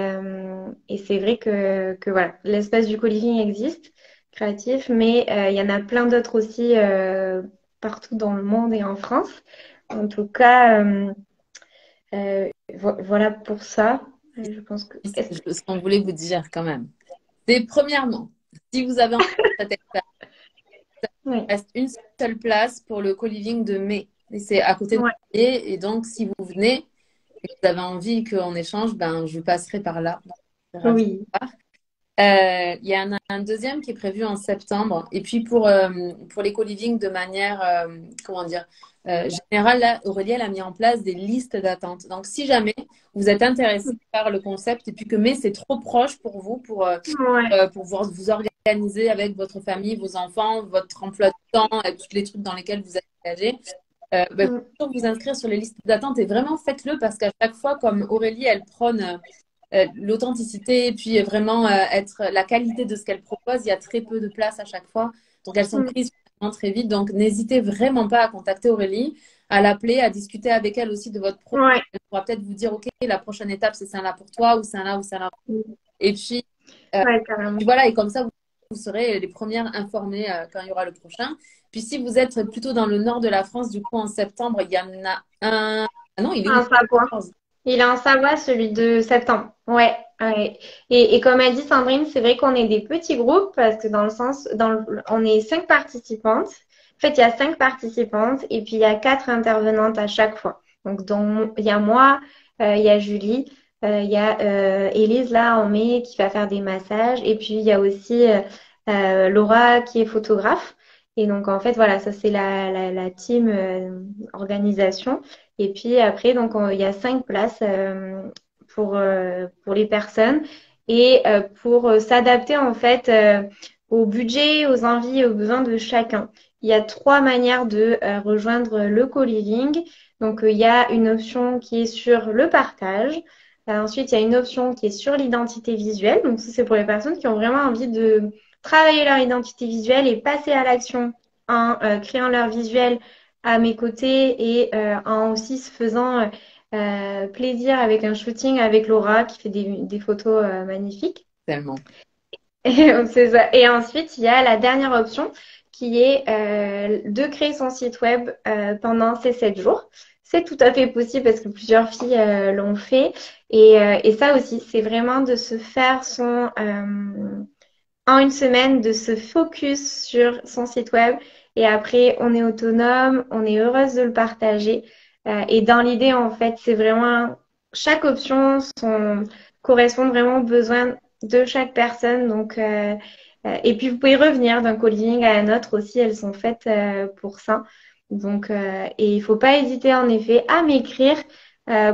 c'est vrai que voilà, l'espace du co-living existe créatif, mais il y en a plein d'autres aussi partout dans le monde et en France. En tout cas, voilà pour ça. Je pense que. Ce qu'on voulait vous dire quand même. C'est premièrement, si vous avez envie de cette expérience, Oui, il reste une seule place pour le co-living de mai. Et c'est à côté de ouais, Montpellier. Et donc, si vous venez et que vous avez envie qu'on échange, ben, je passerai par là. Je serai ravie de oui. vous voir. Il y a un deuxième qui est prévu en septembre. Et puis pour les co-living de manière, comment dire, générale, là, Aurélie, elle a mis en place des listes d'attente. Donc, si jamais vous êtes intéressé par le concept et puis que mais c'est trop proche pour vous, Ouais. pour vous organiser avec votre famille, vos enfants, votre emploi de temps et tous les trucs dans lesquels vous êtes engagé, ben, Mm. faut toujours vous inscrire sur les listes d'attente et vraiment faites-le parce qu'à chaque fois, comme Aurélie, elle prône l'authenticité et puis vraiment être la qualité de ce qu'elle propose. Il y a très peu de places à chaque fois. Donc, elles sont Mm. prises vraiment très vite. Donc, n'hésitez vraiment pas à contacter Aurélie, à l'appeler, à discuter avec elle aussi de votre projet. Ouais. Elle pourra peut-être vous dire, OK, la prochaine étape, c'est ça là pour toi ou ça là ou ça là. Mm. Et puis, euh, Ouais, carrément. puis voilà, et comme ça, vous serez les premières informées quand il y aura le prochain. Puis si vous êtes plutôt dans le nord de la France, du coup, en septembre, il y en a un. Ah non, il est où? Un Savoie. Il est en Savoie, celui de septembre. Ouais, ouais. Et comme a dit Sandrine, c'est vrai qu'on est des petits groupes parce que dans le sens, on est 5 participantes. En fait, il y a 5 participantes et puis il y a 4 intervenantes à chaque fois. Donc, il y a moi, il y a Julie, il y a Élise là en mai qui va faire des massages et puis il y a aussi Laura qui est photographe. Et donc, en fait, voilà, ça c'est la team organisation. Et puis après, donc, il y a 5 places pour les personnes et pour s'adapter en fait au budget, aux envies et aux besoins de chacun. Il y a 3 manières de rejoindre le co-living. Donc, il y a une option qui est sur le partage. Ensuite, il y a une option qui est sur l'identité visuelle. Donc, ça, c'est pour les personnes qui ont vraiment envie de travailler leur identité visuelle et passer à l'action en créant leur visuel à mes côtés et en aussi se faisant plaisir avec un shooting avec Laura qui fait des photos magnifiques. Tellement. C'est ça. Et ensuite, il y a la dernière option qui est de créer son site web pendant ces 7 jours. C'est tout à fait possible parce que plusieurs filles l'ont fait. Et ça aussi, c'est vraiment de se faire en une semaine, de se focus sur son site web. Et après, on est autonome, on est heureuse de le partager. Et dans l'idée, en fait, c'est vraiment chaque option correspond vraiment aux besoins de chaque personne. Donc, et puis, vous pouvez revenir d'un co-living à un autre aussi. Elles sont faites pour ça. Donc, et il faut pas hésiter en effet à m'écrire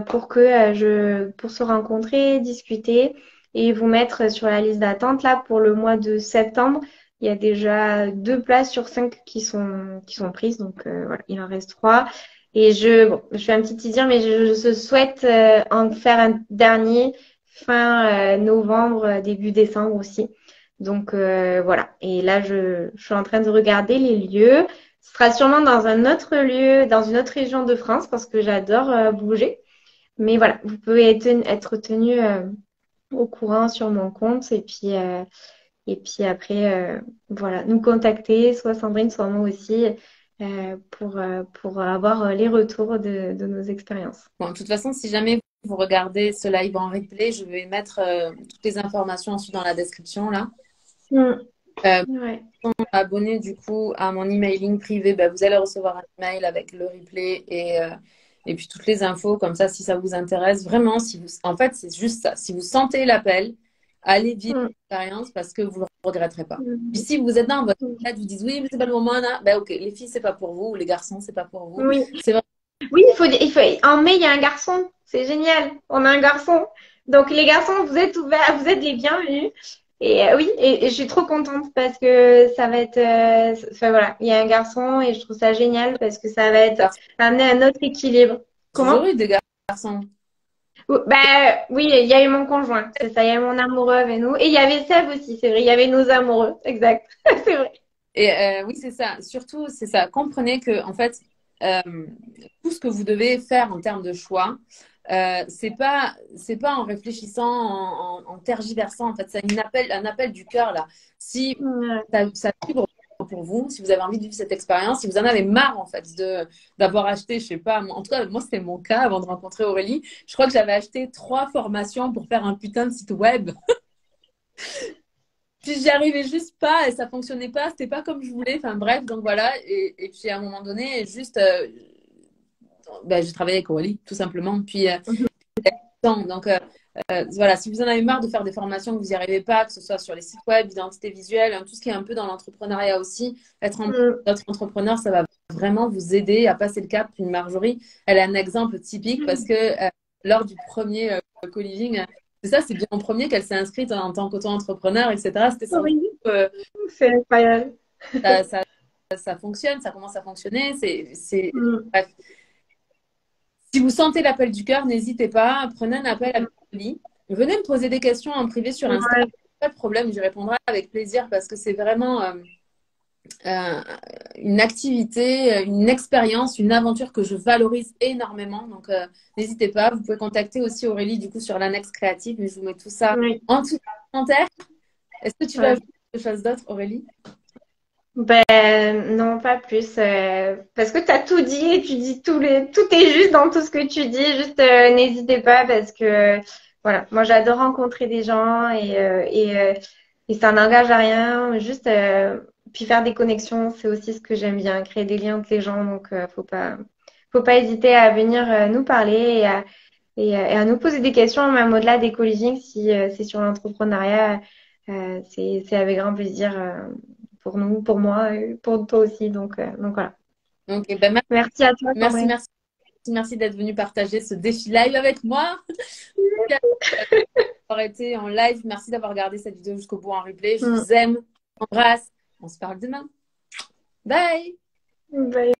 pour se rencontrer, discuter et vous mettre sur la liste d'attente. Là, pour le mois de septembre, il y a déjà 2 places sur 5 qui sont prises. Donc, voilà, il en reste 3. Et bon, je fais un petit teaser, mais je souhaite en faire un dernier fin novembre, début décembre aussi. Donc voilà. Et là, je suis en train de regarder les lieux. Ce sera sûrement dans un autre lieu, dans une autre région de France, parce que j'adore bouger. Mais voilà, vous pouvez être tenu au courant sur mon compte et puis après, voilà, nous contacter, soit Sandrine, soit moi aussi, pour avoir les retours de nos expériences. Bon, de toute façon, si jamais vous regardez ce live en replay, je vais mettre toutes les informations ensuite dans la description là. Mm. Euh, Ouais. Abonné du coup à mon emailing privé, bah, vous allez recevoir un email avec le replay et puis toutes les infos comme ça si ça vous intéresse. Vraiment, si vous, en fait, c'est juste ça. Si vous sentez l'appel, allez vivre Mm. l'expérience parce que vous ne le regretterez pas. Puis Mm. si vous êtes dans votre Mm. tête, vous dites oui, mais c'est pas le moment, là, ben ok, les filles, c'est pas pour vous, ou les garçons, c'est pas pour vous. Oui. C'est vrai. Oui, en mai, il y a un garçon. C'est génial. On a un garçon. Donc, les garçons, vous êtes ouverts, vous êtes les bienvenus. Et oui, et je suis trop contente parce que ça va être, enfin voilà, il y a un garçon et je trouve ça génial parce que ça va être amener un autre équilibre. Toujours Comment? eu des garçons. Bah oui, il y a eu mon conjoint, c'est ça, il y a eu mon amoureux avec nous. Et il y avait Seb aussi, c'est vrai, il y avait nos amoureux, exact, c'est vrai. Et oui, c'est ça. Surtout, c'est ça. Comprenez que, en fait, euh, tout ce que vous devez faire en termes de choix, c'est pas en réfléchissant, en tergiversant. En fait, c'est un appel du cœur, là. Si Ouais. ça vibre pour vous, si vous avez envie de vivre cette expérience, si vous en avez marre, en fait, d'avoir acheté, je sais pas, en tout cas, moi, c'était mon cas avant de rencontrer Aurélie. Je crois que j'avais acheté 3 formations pour faire un putain de site web. Puis j'y arrivais juste pas et ça fonctionnait pas, c'était pas comme je voulais. Enfin bref, donc voilà. Et puis à un moment donné, juste, ben, j'ai travaillé avec Aurélie, tout simplement. Puis donc voilà, si vous en avez marre de faire des formations que vous n'y arrivez pas, que ce soit sur les sites web, identité visuelle, hein, tout ce qui est un peu dans l'entrepreneuriat aussi, Mm. être entrepreneur, ça va vraiment vous aider à passer le cap. Puis Marjorie, elle a un exemple typique parce que lors du premier co-living, c'est ça, c'est bien en premier qu'elle s'est inscrite en tant qu'auto-entrepreneur, etc. C'était son Oui, euh, c'est incroyable. ça, ça, ça fonctionne, ça commence à fonctionner. Mm. Bref. Si vous sentez l'appel du cœur, n'hésitez pas, prenez un appel avec Aurélie. Venez me poser des questions en privé sur Insta. Ouais. Pas de problème, j'y répondrai avec plaisir parce que c'est vraiment euh, une activité, une expérience, une aventure que je valorise énormément. Donc, n'hésitez pas. Vous pouvez contacter aussi Aurélie du coup sur l'annexe créative, mais je vous mets tout ça Oui. en dessous des commentaires. Est-ce que tu veux Ouais. ajouter quelque chose d'autre, Aurélie? Ben non, pas plus. Parce que tu as tout dit et tu dis tout est juste dans tout ce que tu dis. Juste n'hésitez pas parce que voilà, moi j'adore rencontrer des gens et ça n'engage à rien. Juste puis faire des connexions, c'est aussi ce que j'aime bien, créer des liens entre les gens. Donc faut pas hésiter à venir nous parler et à nous poser des questions, même au-delà des co-living, si c'est sur l'entrepreneuriat, c'est avec grand plaisir. Pour nous, pour moi, et pour toi aussi. Donc voilà. Donc, ben, Merci à toi, merci, Sandrine. merci, merci d'être venu partager ce défi live avec moi. D'avoir été en live. Merci d'avoir regardé cette vidéo jusqu'au bout en replay. Je Mm. vous aime. Je vous embrasse. On se parle demain. Bye! Bye.